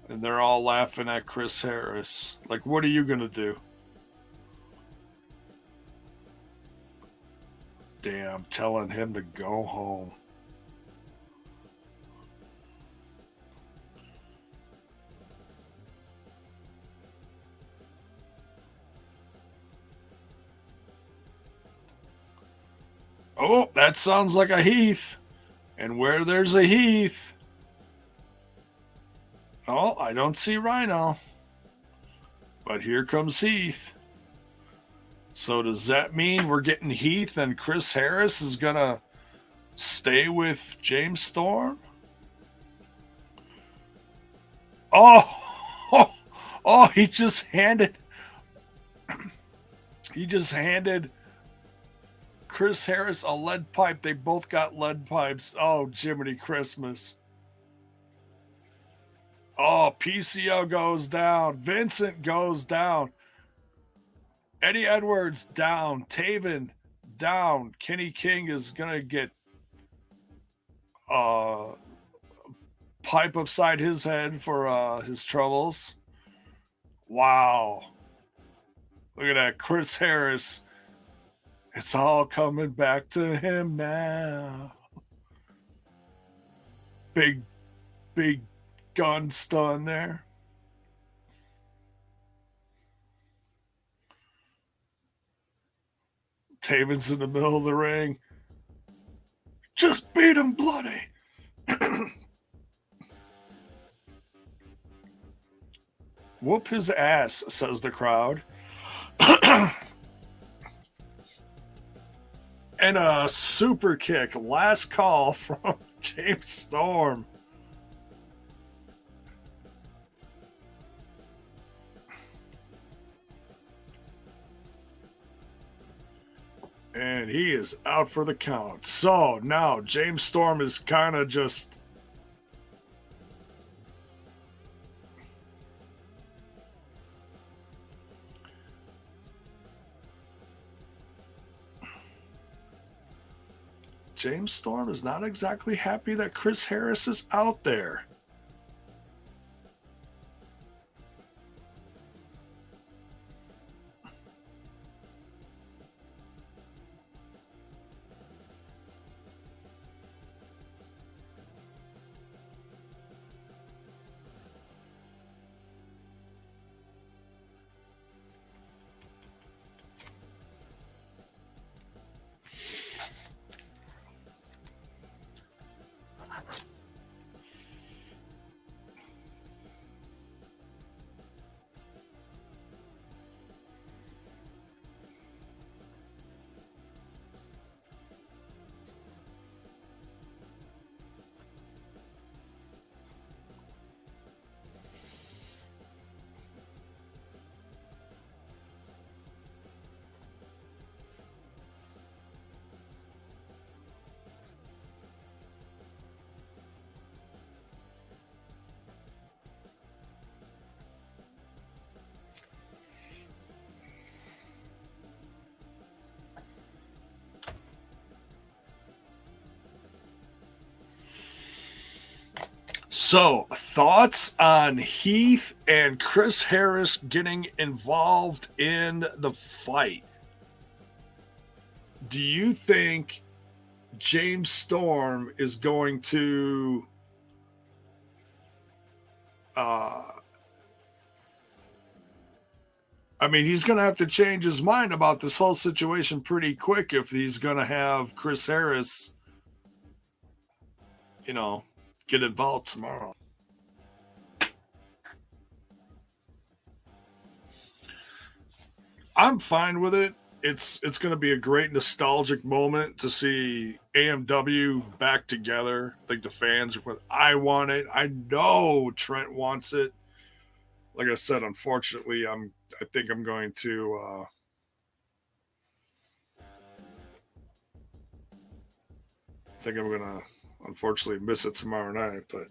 And they're all laughing at Chris Harris. Like, what are you going to do? Damn, telling him to go home. Oh, that sounds like a Heath. And where there's a Heath. Oh, I don't see Rhino. But here comes Heath. So does that mean we're getting Heath and Chris Harris is going to stay with James Storm? Oh, he just handed Chris Harris a lead pipe. They both got lead pipes. Oh, Jiminy Christmas. Oh, PCO goes down. Vincent goes down. Eddie Edwards down. Taven down. Kenny King is going to get pipe upside his head for his troubles. Wow. Look at that. Chris Harris. It's all coming back to him now. Big gun stun there. Taven's in the middle of the ring. Just beat him bloody. Whoop his ass, says the crowd. And a super kick. Last call from James Storm. And he is out for the count. So now James Storm is kind of just... James Storm is not exactly happy that Chris Harris is out there. So, thoughts on Heath and Chris Harris getting involved in the fight? Do you think James Storm is going to he's going to have to change his mind about this whole situation pretty quick if he's going to have Chris Harris, get involved tomorrow. I'm fine with it. It's going to be a great nostalgic moment to see AMW back together. Like the fans, I want it. I know Trent wants it. Like I said, unfortunately, I think I'm going to. I think I'm going to unfortunately miss it tomorrow night, but.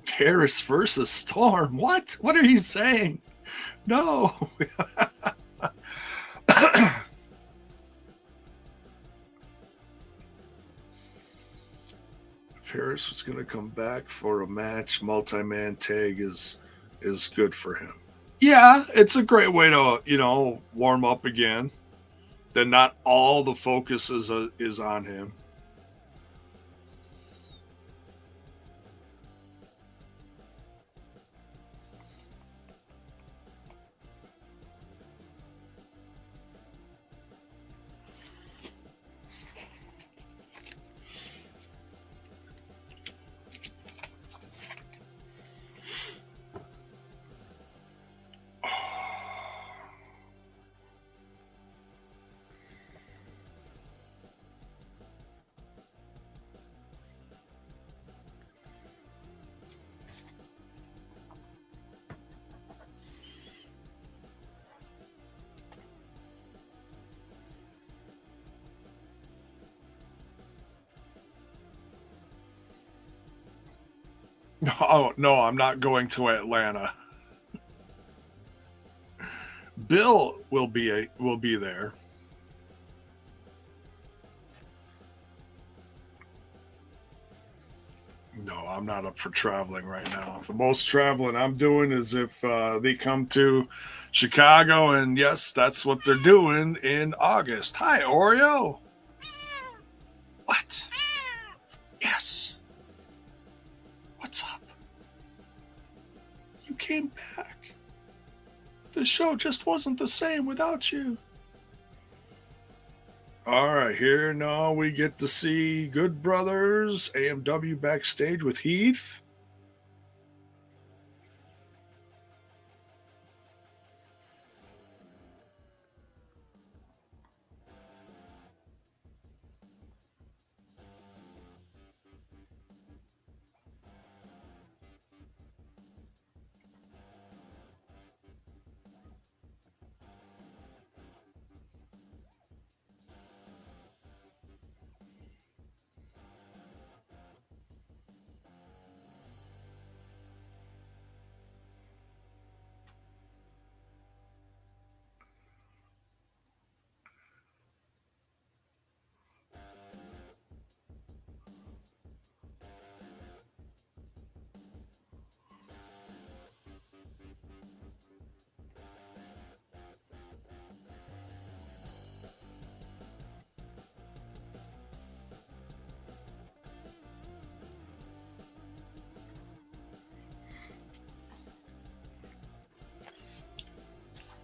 Harris versus Storm. What? What are you saying? No. If Harris was going to come back for a match, multi-man tag is good for him. Yeah, it's a great way to, warm up again. Then not all the focus is on him. Oh no, I'm not going to Atlanta. Bill will be there. No, I'm not up for traveling right now. The most traveling I'm doing is if they come to Chicago, and yes, that's what they're doing in August. Hi, Oreo. What? Yes. What's up? You came back. The show just wasn't the same without you. All right, here now we get to see Good Brothers AMW backstage with Heath.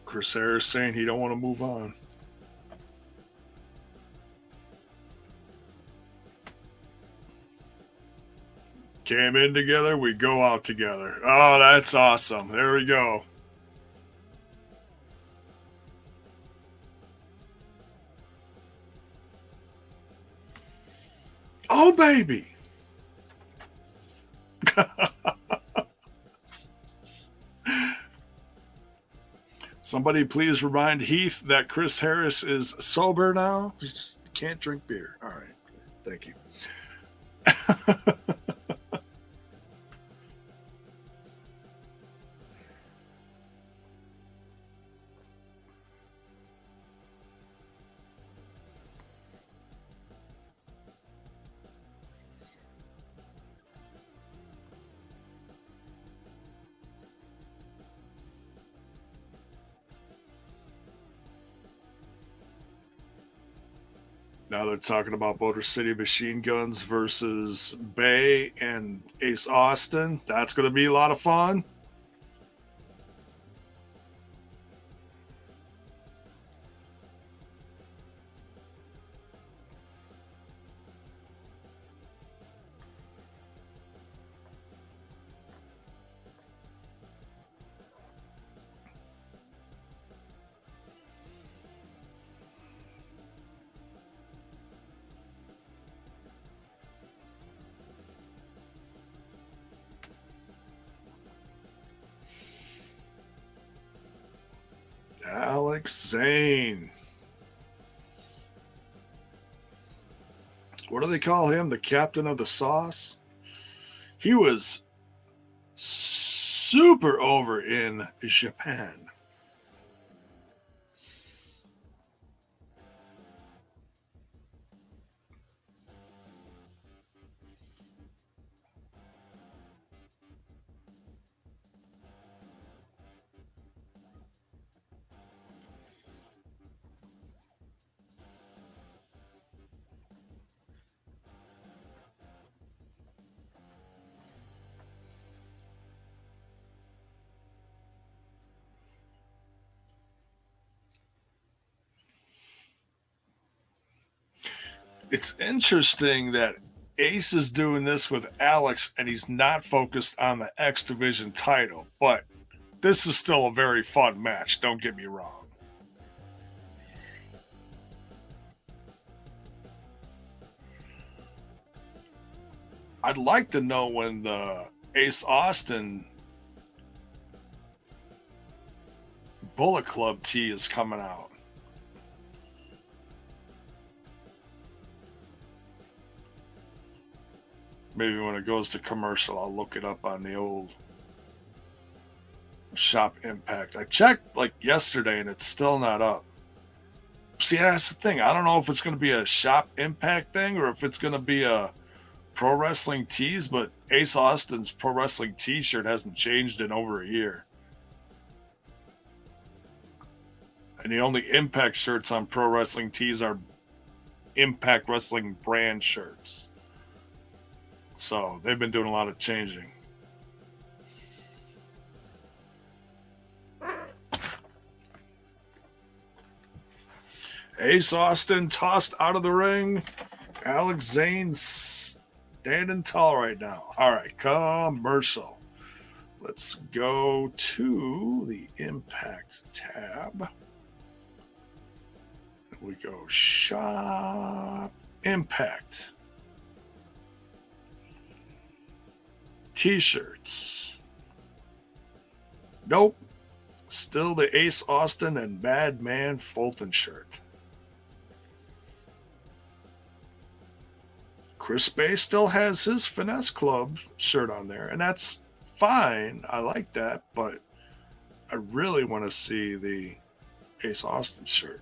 Chris Harris saying he don't want to move on. Came in together, we go out together. Oh, that's awesome. There we go. Oh, baby. Somebody please remind Heath that Chris Harris is sober now. He just can't drink beer. All right. Thank you. Now they're talking about Motor City Machine Guns versus Bay and Ace Austin. That's going to be a lot of fun. Alex Zane. What do they call him? The captain of the sauce? He was super over in Japan. It's interesting that Ace is doing this with Alex and he's not focused on the X Division title, but this is still a very fun match, don't get me wrong. I'd like to know when the Ace Austin Bullet Club tee is coming out. Maybe when it goes to commercial, I'll look it up on the old Shop Impact. I checked like yesterday and it's still not up. See, that's the thing. I don't know if it's going to be a Shop Impact thing or if it's going to be a Pro Wrestling Tees, but Ace Austin's Pro Wrestling t-shirt hasn't changed in over a year. And the only Impact shirts on Pro Wrestling Tees are Impact Wrestling brand shirts. So they've been doing a lot of changing. Ace Austin tossed out of the ring. Alex Zane standing tall right now. All right, commercial. Let's go to the Impact tab. We go Shop Impact. T-shirts. Nope. Still the Ace Austin and Madman Fulton shirt. Chris Bay still has his Finesse Club shirt on there, and that's fine. I like that, but I really want to see the Ace Austin shirt.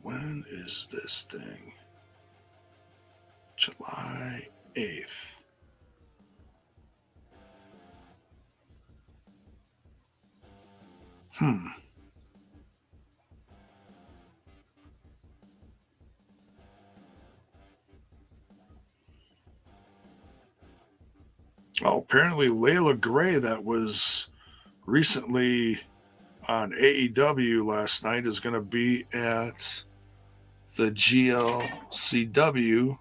When is this thing? July 8th. Oh, apparently Layla Gray, that was recently on AEW last night, is going to be at the GLCW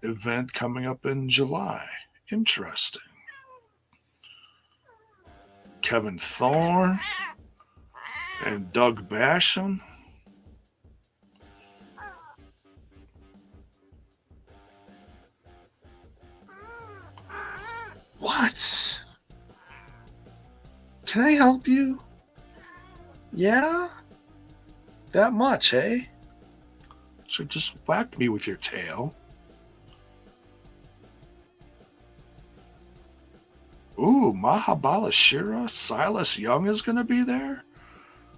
event coming up in July. Interesting. Kevin Thorne and Doug Basham. What? Can I help you? Yeah? That much, eh? So just whack me with your tail. Ooh, Mahabalashira, Silas Young is going to be there?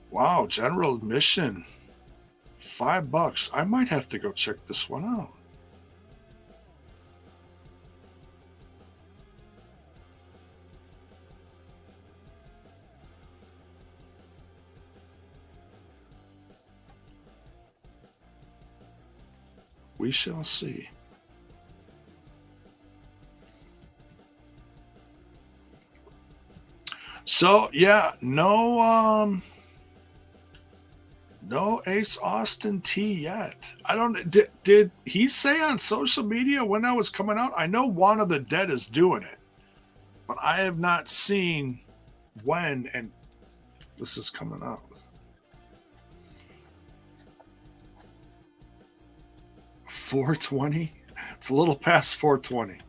Wow, general admission. $5. I might have to go check this one out. We shall see. So yeah, no Ace Austin T yet. I don't did he say on social media when that was coming out? I know One of the Dead is doing it, but I have not seen when and this is coming out. 420? It's a little past 420.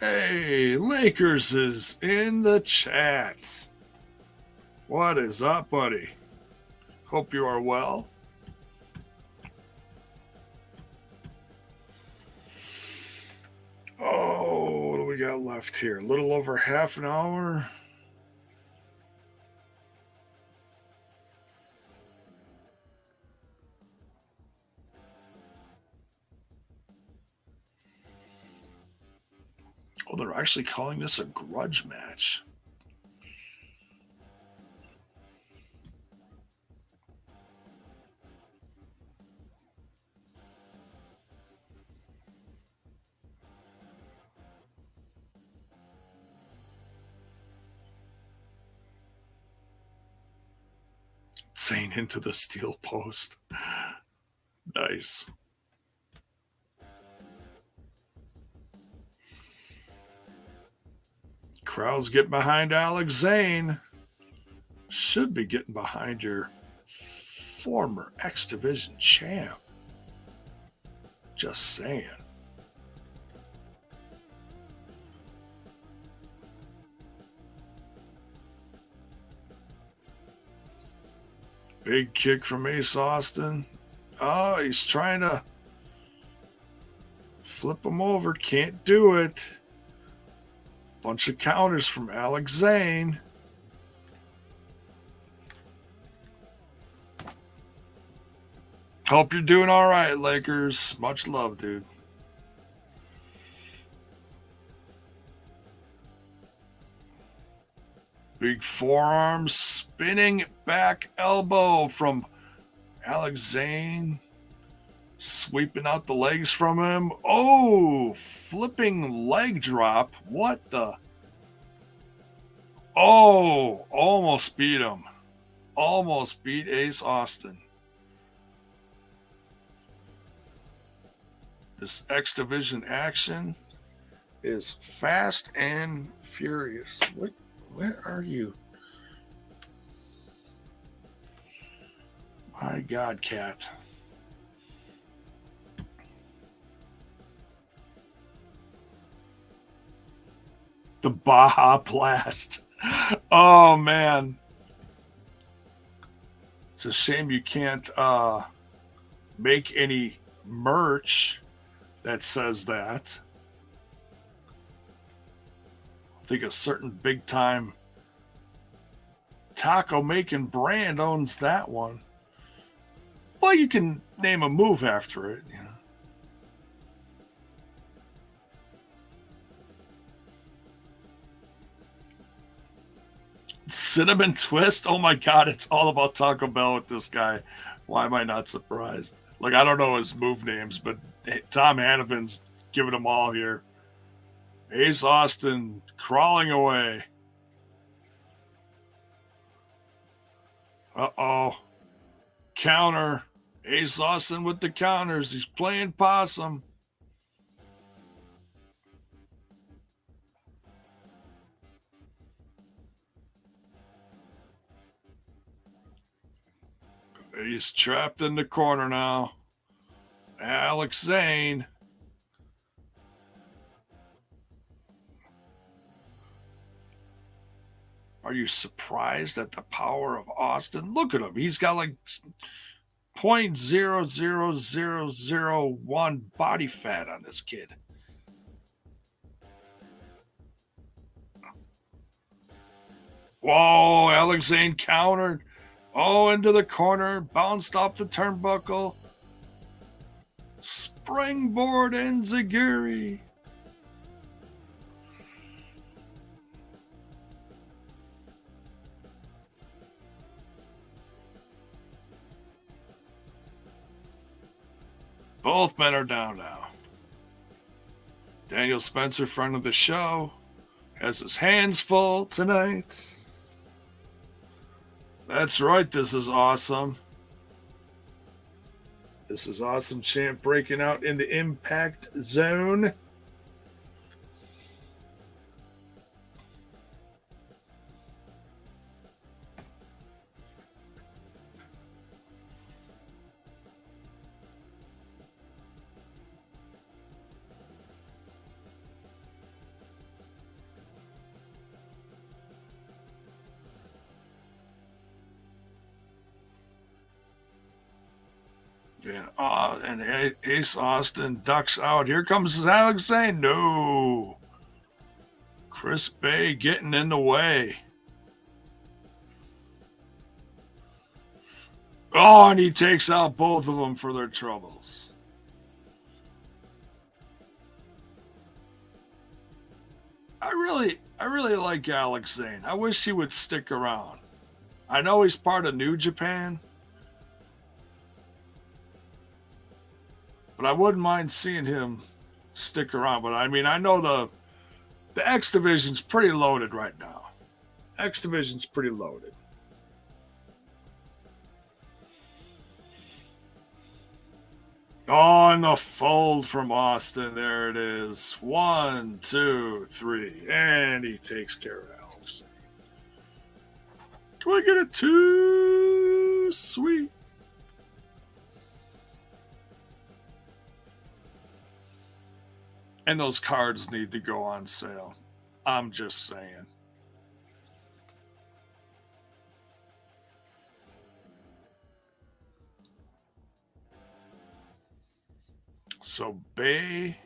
Hey, Lakers is in the chat. What is up, buddy? Hope you are well. Oh, what do we got left here? A little over half an hour. Oh, they're actually calling this a grudge match. Saying into the steel post. Nice. Crowds get behind Alex Zane. Should be getting behind your former X Division champ. Just saying. Big kick from Ace Austin. Oh, he's trying to flip him over. Can't do it. Bunch of counters from Alex Zane. Hope you're doing all right, Lakers. Much love, dude. Big forearm, spinning back elbow from Alex Zane. Sweeping out the legs from him. Oh, flipping leg drop. What the? Oh, almost beat him. Almost beat Ace Austin. This X Division action is fast and furious. Where are you? My God, cat. The Baja Blast. Oh, man. It's a shame you can't make any merch that says that. I think a certain big time taco making brand owns that one. Well, you can name a move after it, you know. Cinnamon Twist? Oh my God, it's all about Taco Bell with this guy. Why am I not surprised? Like, I don't know his move names, but Tom Hannafin's giving them all here. Ace Austin crawling away. Uh-oh. Counter. Ace Austin with the counters. He's playing possum. He's trapped in the corner now. Alex Zane. Are you surprised at the power of Austin? Look at him. He's got like 0.00001 body fat on this kid. Whoa, Alex Zane countered. Oh, into the corner. Bounced off the turnbuckle. Springboard Enziguri. Both men are down now. Daniel Spencer, friend of the show, has his hands full tonight. That's right, this is awesome. This is Awesome Champ breaking out in the Impact Zone. And Ace Austin ducks out. Here comes Alex Zane. No. Chris Bay getting in the way. Oh, and he takes out both of them for their troubles. I really like Alex Zane. I wish he would stick around. I know he's part of New Japan, but I wouldn't mind seeing him stick around. But I mean, I know the X Division's pretty loaded right now. X Division's pretty loaded. Oh, and the fold from Austin. There it is. 1, 2, 3. And he takes care of Alex. Can we get it too sweet? And those cards need to go on sale. I'm just saying. So Bay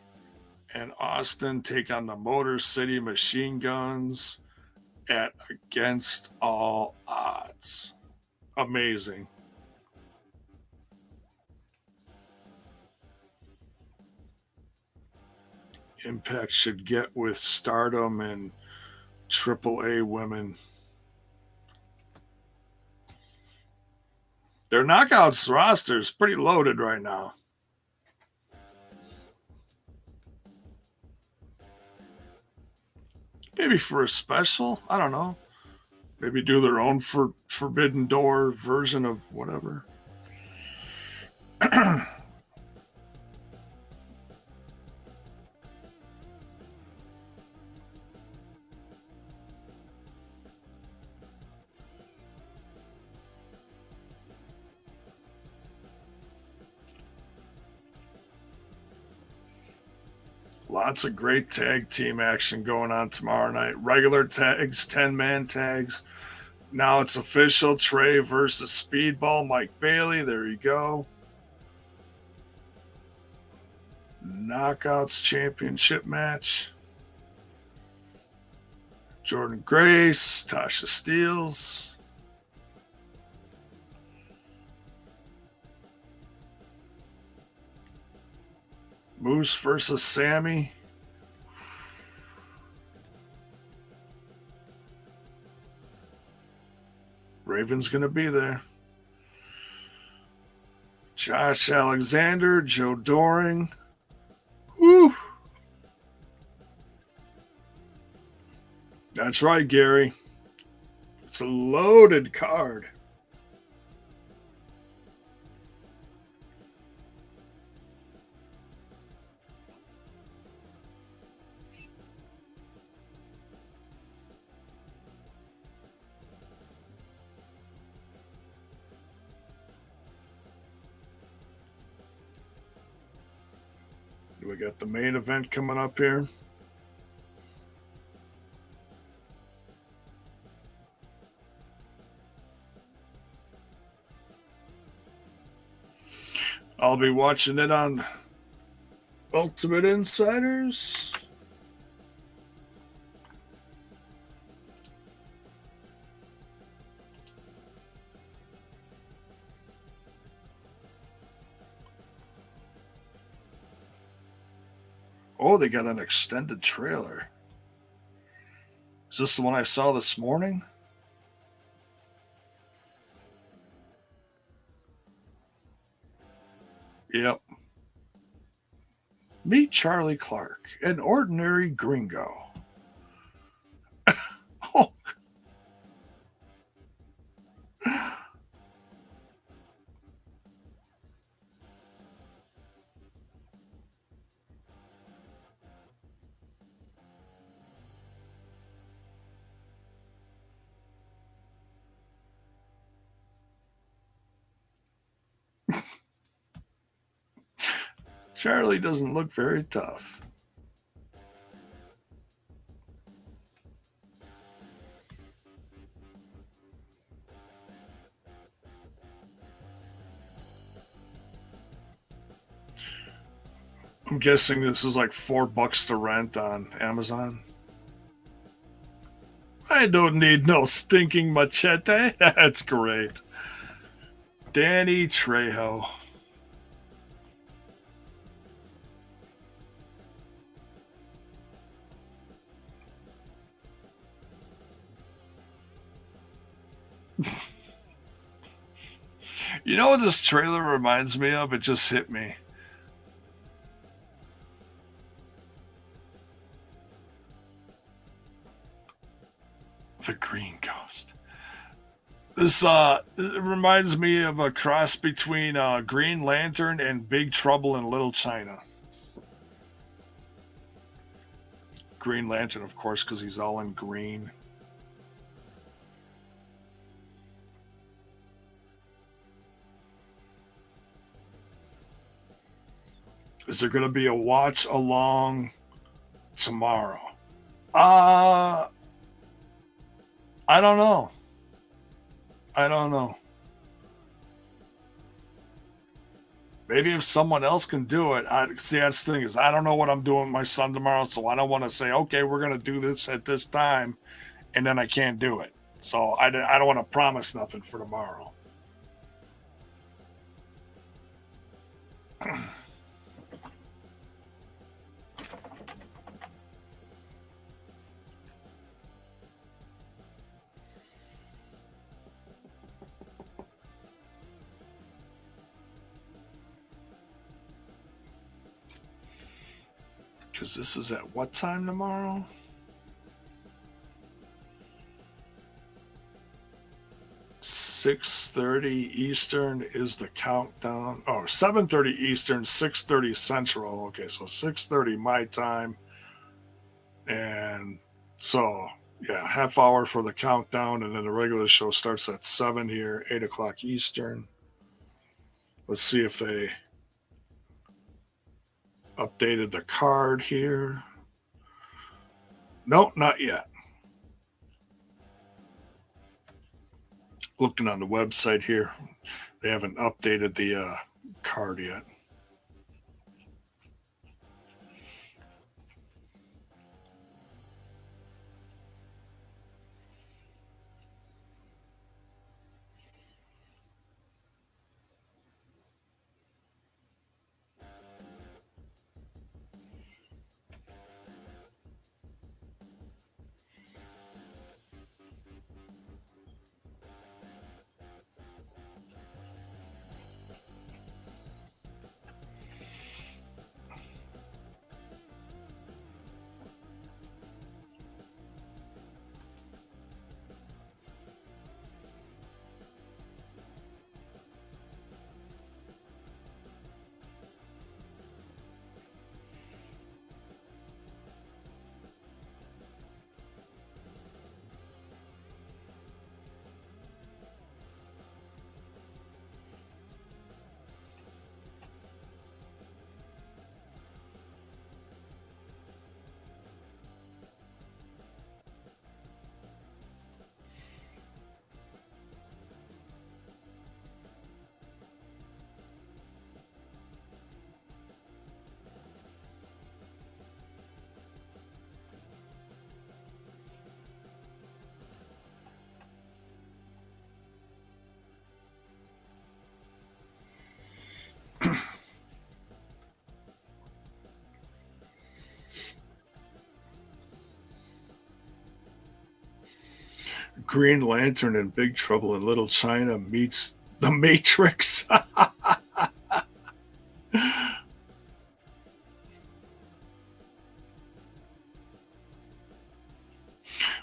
and Austin take on the Motor City Machine Guns at Against All Odds. Amazing. Impact should get with Stardom and AAA women. Their Knockouts roster is pretty loaded right now. Maybe for a special, I don't know. Maybe do their own Forbidden Door version of whatever. Lots of great tag team action going on tomorrow night. Regular tags, 10-man tags. Now it's official. Trey versus Speedball Mike Bailey. There you go. Knockouts championship match. Jordan Grace, Tasha Steelz. Moose versus Sammy. Raven's going to be there. Josh Alexander, Joe Doring. Woo. That's right, Gary. It's a loaded card. We got the main event coming up here. I'll be watching it on Ultimate Insiders. Oh, they got an extended trailer. Is this the one I saw this morning? Yep. Meet Charlie Clark, an ordinary gringo. Oh. Charlie doesn't look very tough. I'm guessing this is like $4 to rent on Amazon. I don't need no stinking machete. That's great. Danny Trejo. You know what this trailer reminds me of? It just hit me. The Green Ghost. This it reminds me of a cross between Green Lantern and Big Trouble in Little China. Green Lantern, of course, because he's all in green. Is there going to be a watch along tomorrow? I don't know. I don't know. Maybe if someone else can do it. See, that's the thing is, I don't know what I'm doing with my son tomorrow, so I don't want to say, okay, we're going to do this at this time, and then I can't do it. So I don't want to promise nothing for tomorrow. Because this is at what time tomorrow? 6:30 Eastern is the countdown. Oh, 7:30 Eastern, 6:30 Central. Okay, so 6:30 my time. And so, yeah, half hour for the countdown, and then the regular show starts at 7 here, 8 o'clock Eastern. Let's see if they updated the card here. No, not yet. Looking on the website here, they haven't updated the card yet. Green Lantern and Big Trouble in Little China meets The Matrix.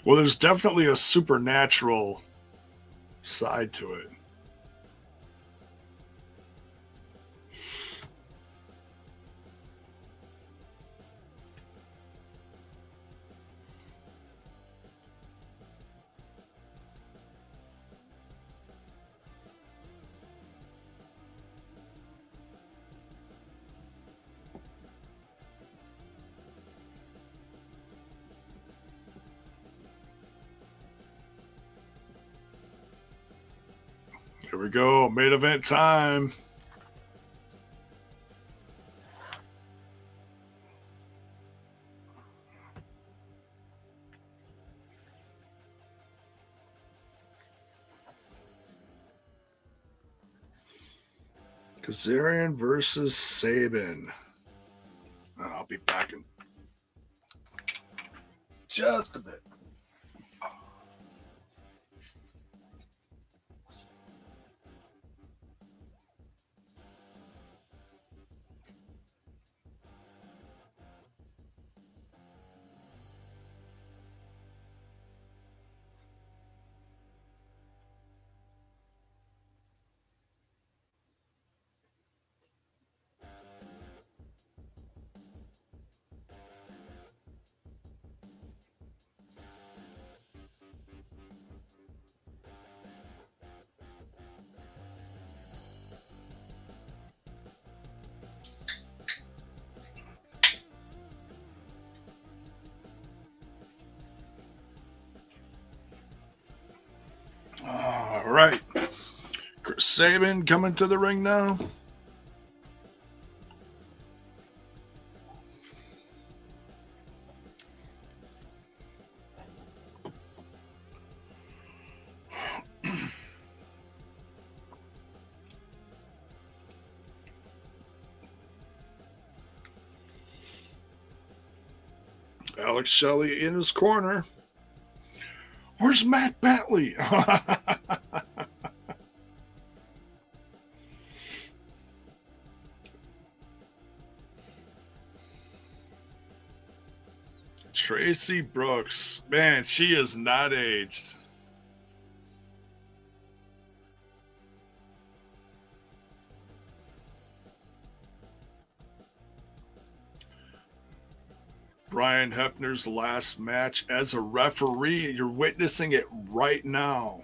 Well, there's definitely a supernatural side to it. Here we go, main event time. Kazarian versus Saban. I'll be back in just a bit. All right. Chris Saban coming to the ring now. Alex Shelley in his corner. Where's Matt Bentley? Tracy Brooks. Man, she is not aged. Brian Hebner's last match as a referee. You're witnessing it right now.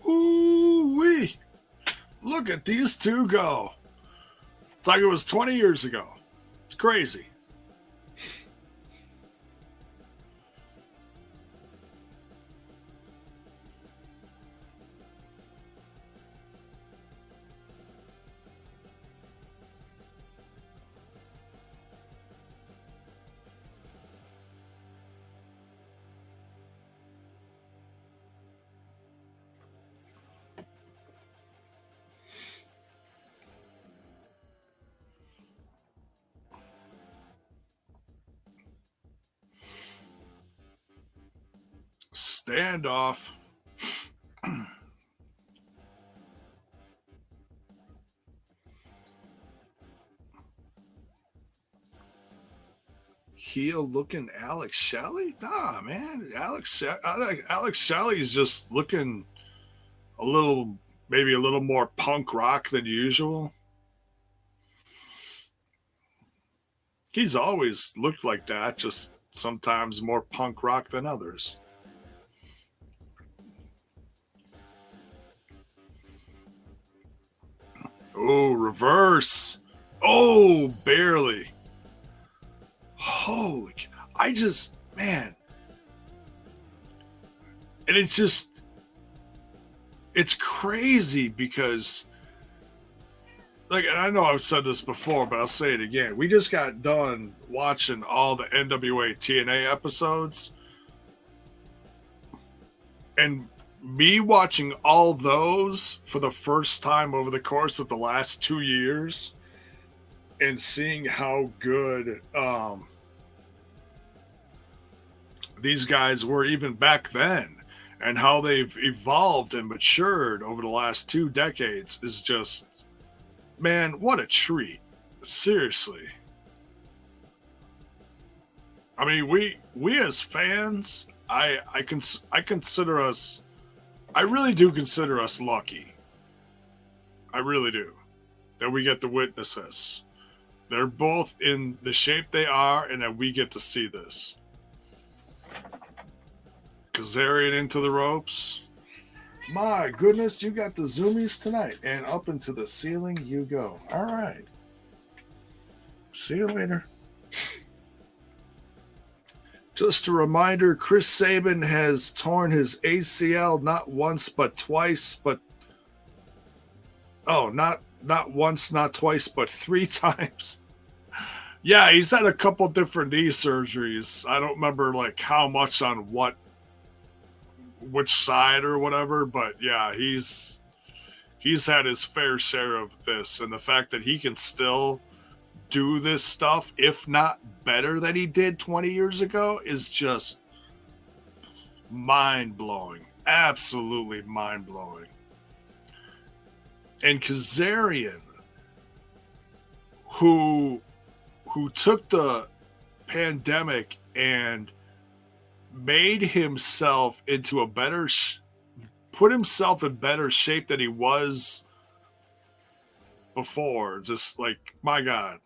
Ooh-wee. Look at these two go. It's like it was 20 years ago. It's crazy. Standoff. Heel looking Alex Shelley? Nah, man. Alex Shelley is just looking maybe a little more punk rock than usual. He's always looked like that, just sometimes more punk rock than others. Oh, reverse. Oh, barely. Holy, man. And it's just, it's crazy because, like, and I know I've said this before, but I'll say it again. We just got done watching all the NWA TNA episodes, and me watching all those for the first time over the course of the last 2 years and seeing how good these guys were even back then and how they've evolved and matured over the last 2 decades is just, man, what a treat. Seriously. I mean, we as fans, I consider us, I really do consider us lucky. I really do. That we get to witness this. They're both in the shape they are, and that we get to see this. Kazarian into the ropes. My goodness, you got the zoomies tonight. And up into the ceiling you go. All right. See you later. Just a reminder, Chris Saban has torn his ACL not once but twice, but not once, not twice, but 3 times. Yeah, he's had a couple different knee surgeries. I don't remember like how much on which side or whatever, but yeah, he's had his fair share of this, and the fact that he can still do this stuff, if not better than he did 20 years ago, is just mind-blowing. Absolutely mind-blowing. And Kazarian, who took the pandemic and made himself into a better put himself in better shape than he was before. Just like, my God,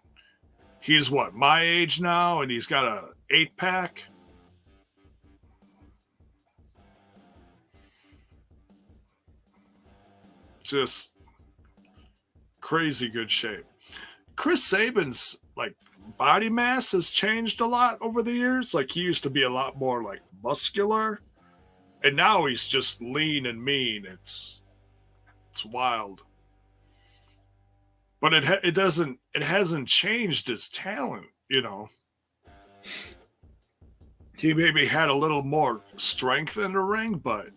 he's what, my age now, and he's got a 8-pack. Just crazy good shape. Chris Saban's like body mass has changed a lot over the years. Like, he used to be a lot more like muscular, and now he's just lean and mean. It's wild. But it hasn't changed his talent, you know. He maybe had a little more strength in the ring, but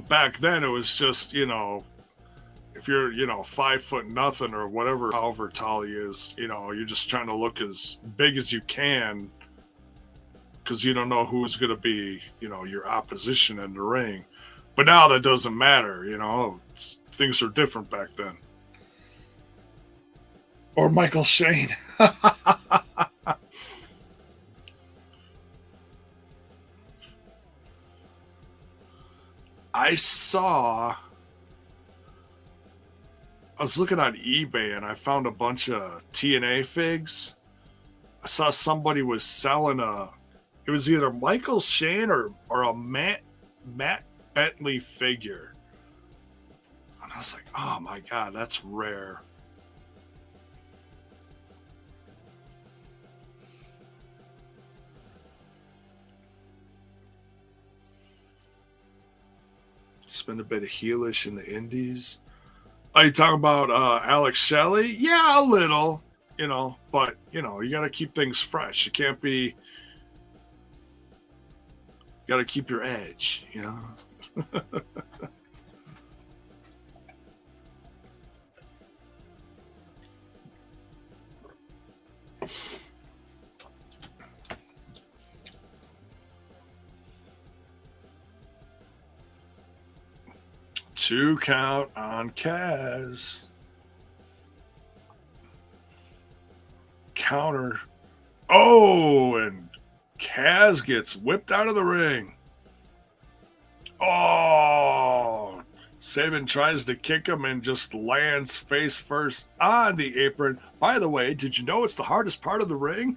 back then it was just, you know, if you're, you know, 5 foot nothing or whatever, however tall he is, you know, you're just trying to look as big as you can because you don't know who's going to be, you know, your opposition in the ring. But now that doesn't matter, you know, things are different back then. Or Michael Shane. I was looking on eBay and I found a bunch of TNA figs. I saw somebody was selling it was either Michael Shane or a Matt Bentley figure. And I was like, oh my God, that's rare. Spend a bit of heelish in the indies. Are you talking about Alex Shelley? Yeah, a little, you know, but, you know, you got to keep things fresh. You can't be, you got to keep your edge, you know? Two count on Kaz. Counter. Oh, and Kaz gets whipped out of the ring. Oh, Saban tries to kick him and just lands face first on the apron. By the way, did you know it's the hardest part of the ring?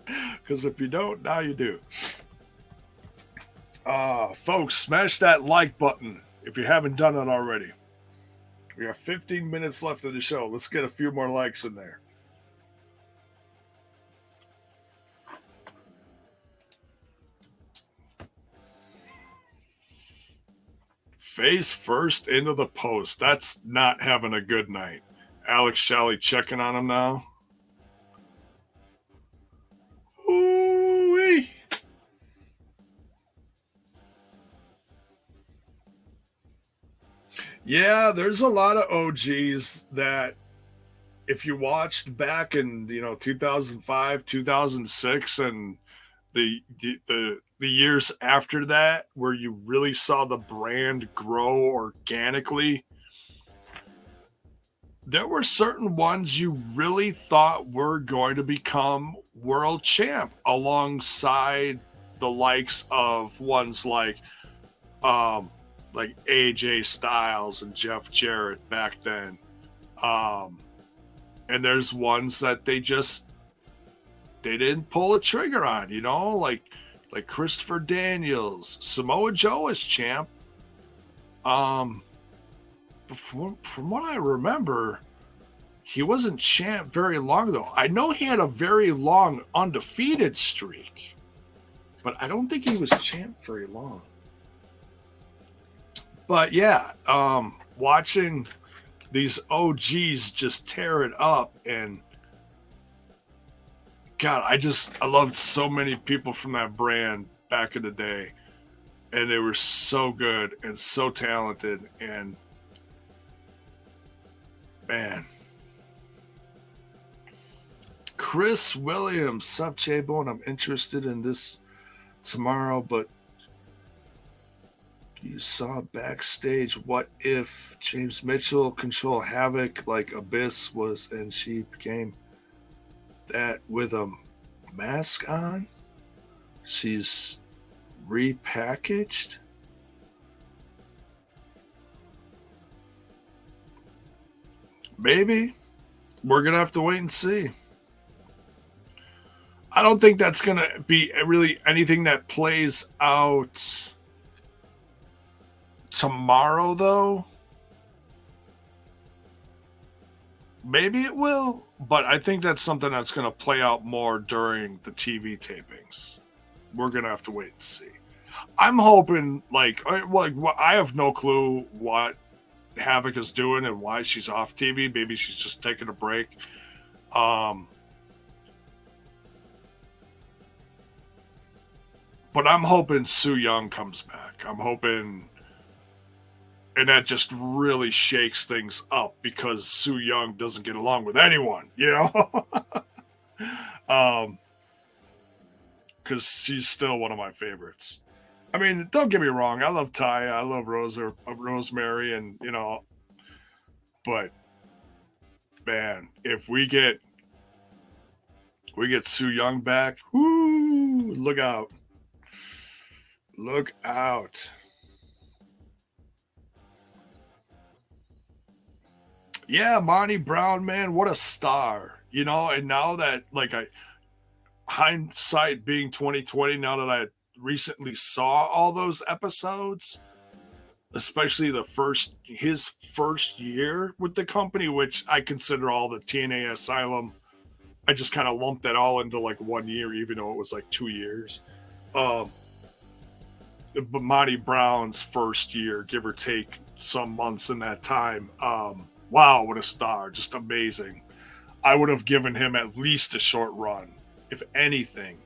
Because if you don't, now you do. Folks, smash that like button if you haven't done it already. We have 15 minutes left of the show. Let's get a few more likes in there. Face first into the post. That's not having a good night. Alex Shelley checking on him now. Ooh-wee. Yeah, there's a lot of OGs that if you watched back in 2005, 2006, and the years after that, where you really saw the brand grow organically, there were certain ones you really thought were going to become world champ alongside the likes of ones like AJ Styles and Jeff Jarrett back then. And there's ones that they didn't pull a trigger on, like Christopher Daniels, Samoa Joe as champ. From what I remember, he wasn't champ very long though. I know he had a very long undefeated streak, but I don't think he was champ very long. But yeah, watching these OGs just tear it up, and God, I loved so many people from that brand back in the day, and they were so good and so talented, and man. Chris Williams, sup J-Bone, I'm interested in this tomorrow, but you saw backstage, what if James Mitchell control Havoc like Abyss was and she became that with a mask on? She's repackaged? Maybe. We're going to have to wait and see. I don't think that's going to be really anything that plays out tomorrow, though. Maybe it will, but I think that's something that's going to play out more during the TV tapings. We're going to have to wait and see. I'm hoping, I have no clue what Havoc is doing and why she's off TV. Maybe she's just taking a break. But I'm hoping Su Yung comes back. I'm hoping, and that just really shakes things up because Su Yung doesn't get along with anyone, because she's still one of my favorites. I mean, don't get me wrong. I love Taya. I love Rosemary, and but man, if we get Su Yung back, whoo, look out. Look out. Yeah, Monty Brown, man, what a star. And now that, hindsight being 2020, now that I recently saw all those episodes, especially his first year with the company, which I consider all the TNA Asylum, I just kind of lumped that all into 1 year, even though it was 2 years. But Monty Brown's first year, give or take some months in that time, wow, what a star. Just amazing. I would have given him at least a short run, if anything.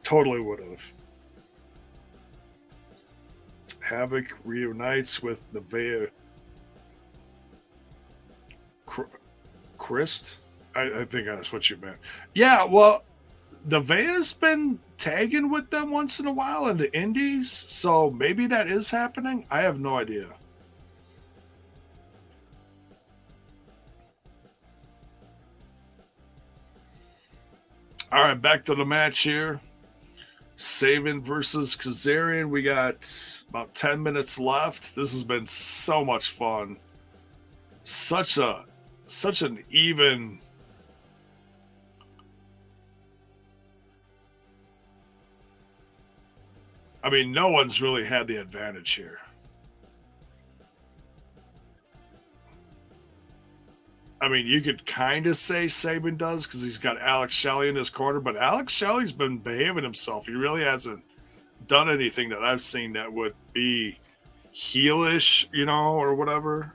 Totally would have. Havoc reunites with Nevaeh Christ? I think that's what you meant. Yeah, well, Nevaeh's been tagging with them once in a while in the indies, so maybe that is happening. I have no idea. All right, back to the match here. Saban versus Kazarian. We got about 10 minutes left. This has been so much fun. Such an even... I mean, no one's really had the advantage here. I mean, you could kind of say Saban does because he's got Alex Shelley in his corner, but Alex Shelley's been behaving himself. He really hasn't done anything that I've seen that would be heelish, or whatever.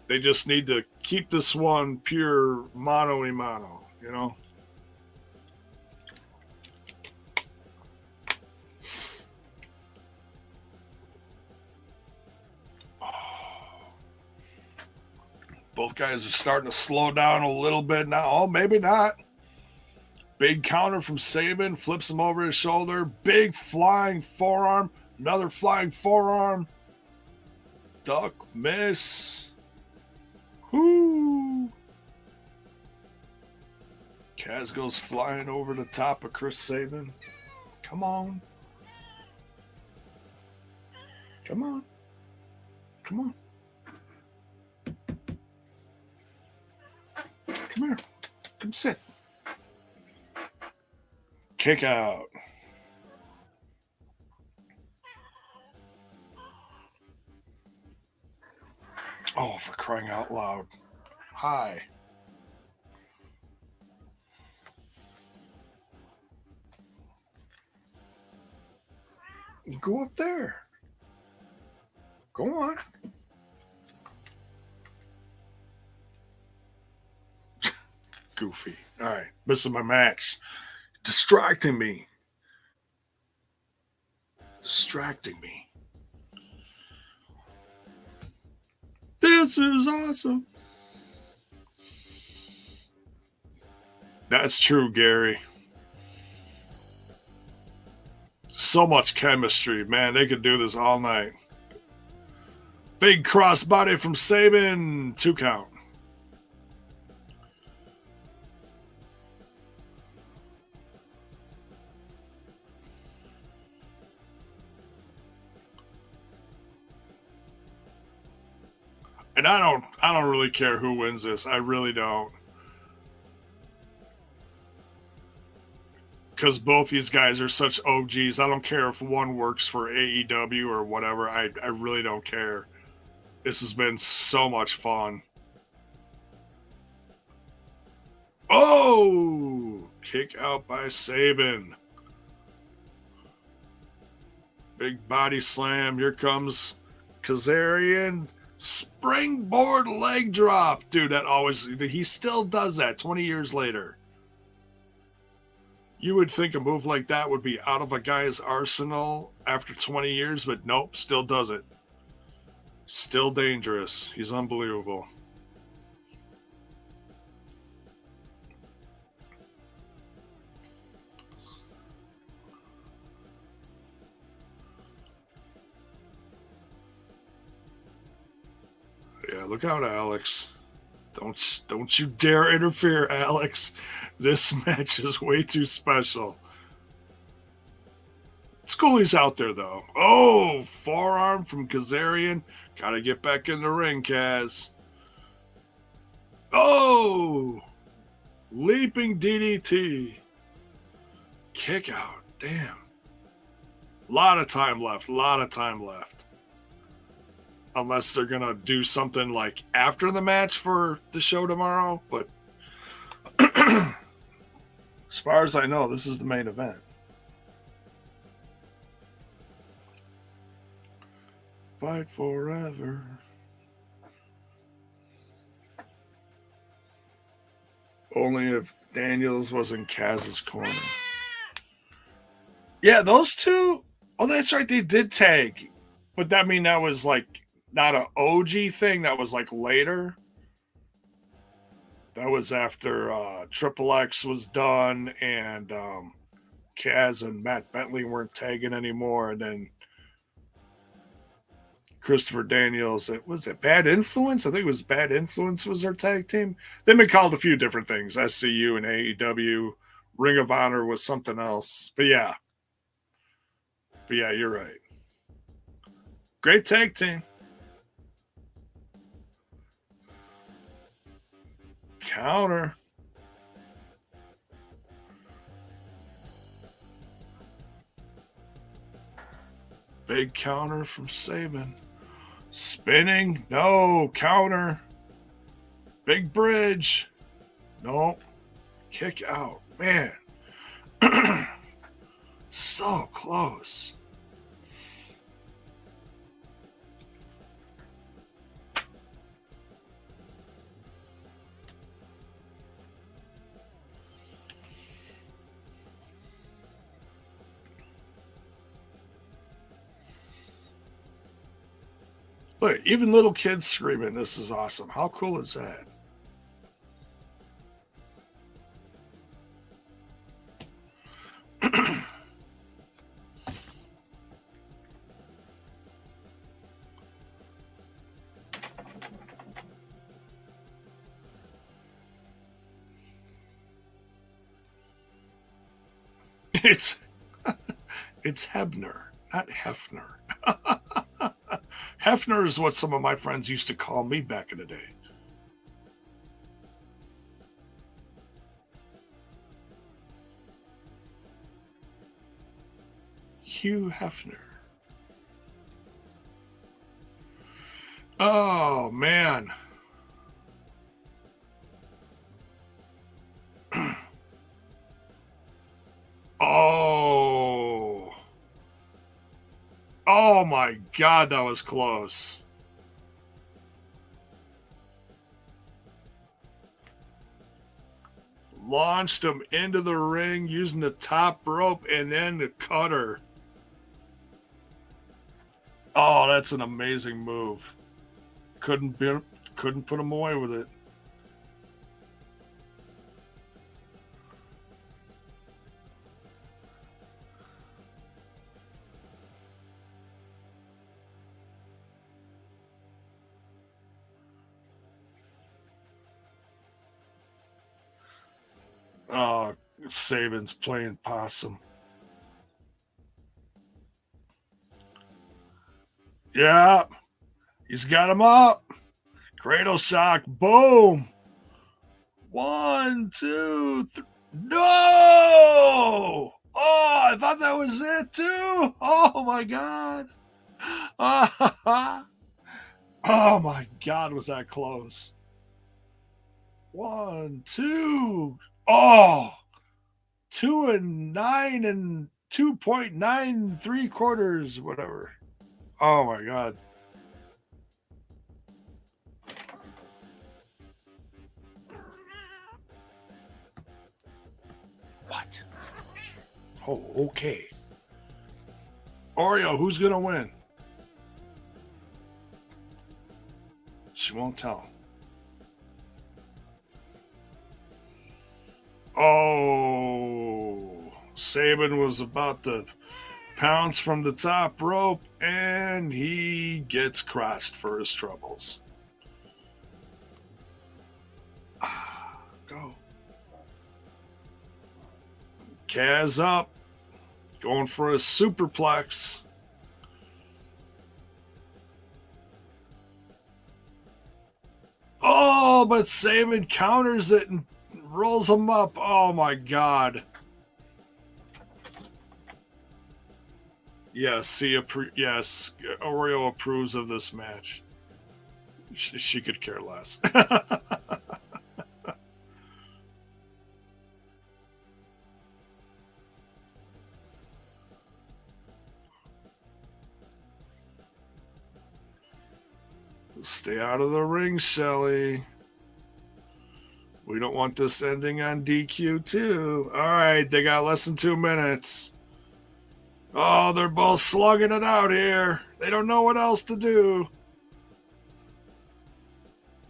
They just need to keep this one pure mano a mano, Both guys are starting to slow down a little bit now. Oh, maybe not. Big counter from Saban, flips him over his shoulder. Big flying forearm. Another flying forearm. Duck, miss. Whoo. Kaz goes flying over the top of Chris Saban. Come on. Come on. Come on. Come here. Come sit. Kick out. Oh, for crying out loud. Hi. Go up there. Go on. Goofy. All right. Missing my match. Distracting me. This is awesome. That's true, Gary. So much chemistry, man. They could do this all night. Big crossbody from Saban. 2 count. And I don't really care who wins this. I really don't. Because both these guys are such OGs. I don't care if one works for AEW or whatever. I really don't care. This has been so much fun. Oh! Kick out by Saban. Big body slam. Here comes Kazarian. Springboard leg drop. Dude, he still does that 20 years later. You would think a move like that would be out of a guy's arsenal after 20 years, but nope, still does it. Still dangerous. He's unbelievable. Yeah, look out, Alex. Don't you dare interfere, Alex. This match is way too special. It's cool he's out there, though. Oh, forearm from Kazarian. Gotta get back in the ring, Kaz. Oh! Leaping DDT. Kick out. Damn. Lot of time left. Unless they're going to do something like after the match for the show tomorrow. But as far as I know, this is the main event. Fight forever. Only if Daniels was in Kaz's corner. Yeah, those two. Oh, that's right. They did tag. But that was like not an OG thing. That was like later. That was after Triple X was done and Kaz and Matt Bentley weren't tagging anymore. And then Christopher Daniels, was it Bad Influence? I think it was Bad Influence was their tag team. They've been called a few different things. SCU and AEW. Ring of Honor was something else. But yeah, you're right. Great tag team. Counter. Big counter from Saban. Spinning. No. Counter. Big bridge. No. Kick out. Man. So close. Look, even little kids screaming, this is awesome. How cool is that? It's Hebner, not Hefner. Hefner is what some of my friends used to call me back in the day. Hugh Hefner. Oh, man. Oh. Oh, my God, that was close. Launched him into the ring using the top rope and then the cutter. Oh, that's an amazing move. Couldn't put him away with it. Oh, Saban's playing possum. Yeah, he's got him up. Cradle shock. Boom. 1, 2, 3. No! Oh, I thought that was it too. Oh my God. Oh my God, was that close? 1, 2. Oh, 2 and 9 and 2.93 quarters, whatever. Oh my God. What? Oh, okay. Oreo, who's gonna win? She won't tell. Oh, Saban was about to pounce from the top rope, and he gets crossed for his troubles. Go. Kaz up. Going for a superplex. Oh, but Saban counters it and rolls him up. Oh, my God. Yes, yes, Oreo approves of this match. She could care less. Stay out of the ring, Shelly. We don't want this ending on DQ too. All right, they got less than 2 minutes. Oh, they're both slugging it out here. They don't know what else to do.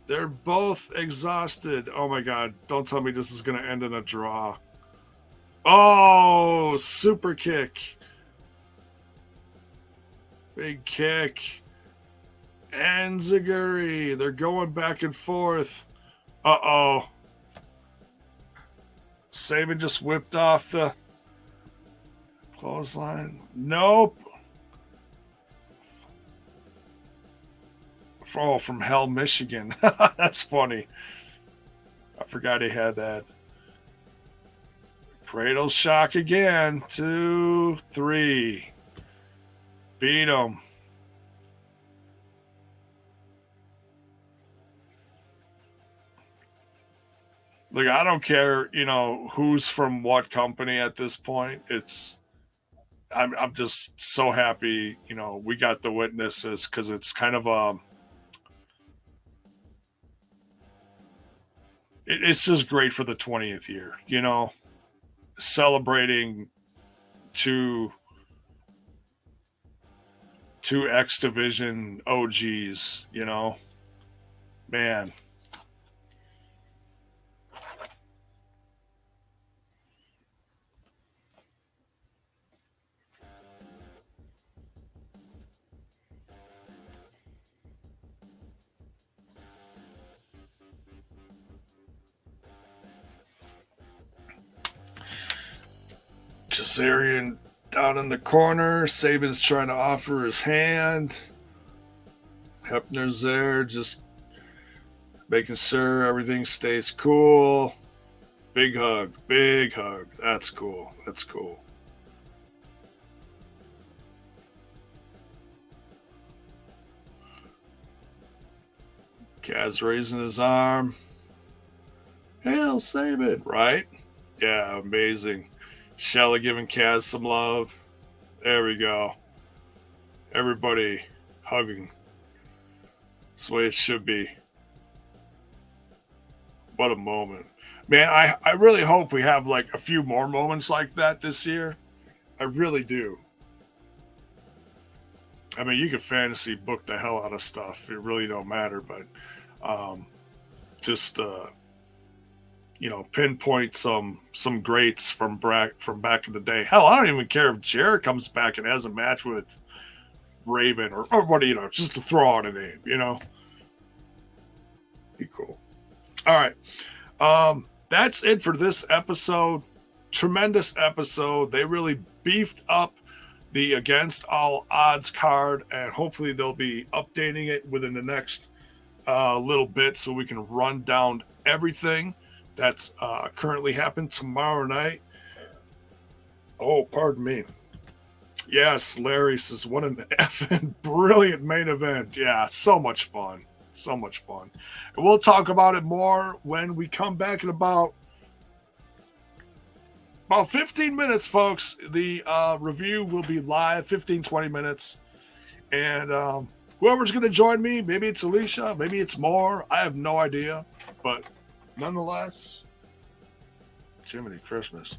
They're both exhausted. Oh my God, don't tell me this is going to end in a draw. Oh, super kick. Big kick. And Zaguri. They're going back and forth. Uh-oh. Saban just whipped off the clothesline. Nope. Oh, from Hell, Michigan. That's funny. I forgot he had that. Cradle shock again. 2, 3. Beat him. Look, I don't care, who's from what company at this point. I'm just so happy, we got the witnesses because it's kind of it's just great for the 20th year, celebrating two two X Division OGs, you know. Man. Kazarian down in the corner. Saban's trying to offer his hand. Hebner's there, just making sure everything stays cool. Big hug, big hug. That's cool. That's cool. Kaz raising his arm. Hail Saban, right? Yeah, amazing. Shelly giving Kaz some love. There we go. Everybody hugging. That's the way it should be. What a moment. Man, I really hope we have like a few more moments like that this year. I really do. I mean, you can fantasy book the hell out of stuff. It really don't matter, but just pinpoint some greats from back in the day. Hell, I don't even care if Jarrett comes back and has a match with Raven or what, just to throw out a name, Be cool. All right. That's it for this episode. Tremendous episode. They really beefed up the Against All Odds card, and hopefully they'll be updating it within the next little bit so we can run down everything that's currently happened tomorrow night. Oh, pardon me. Yes, Larry says, what an effing brilliant main event. Yeah, so much fun. So much fun. And we'll talk about it more when we come back in about 15 minutes, folks. The review will be live, 15, 20 minutes. And whoever's going to join me, maybe it's Alicia, maybe it's more. I have no idea. But nonetheless, Jiminy Christmas.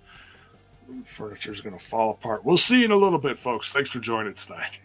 Furniture's going to fall apart. We'll see you in a little bit, folks. Thanks for joining tonight.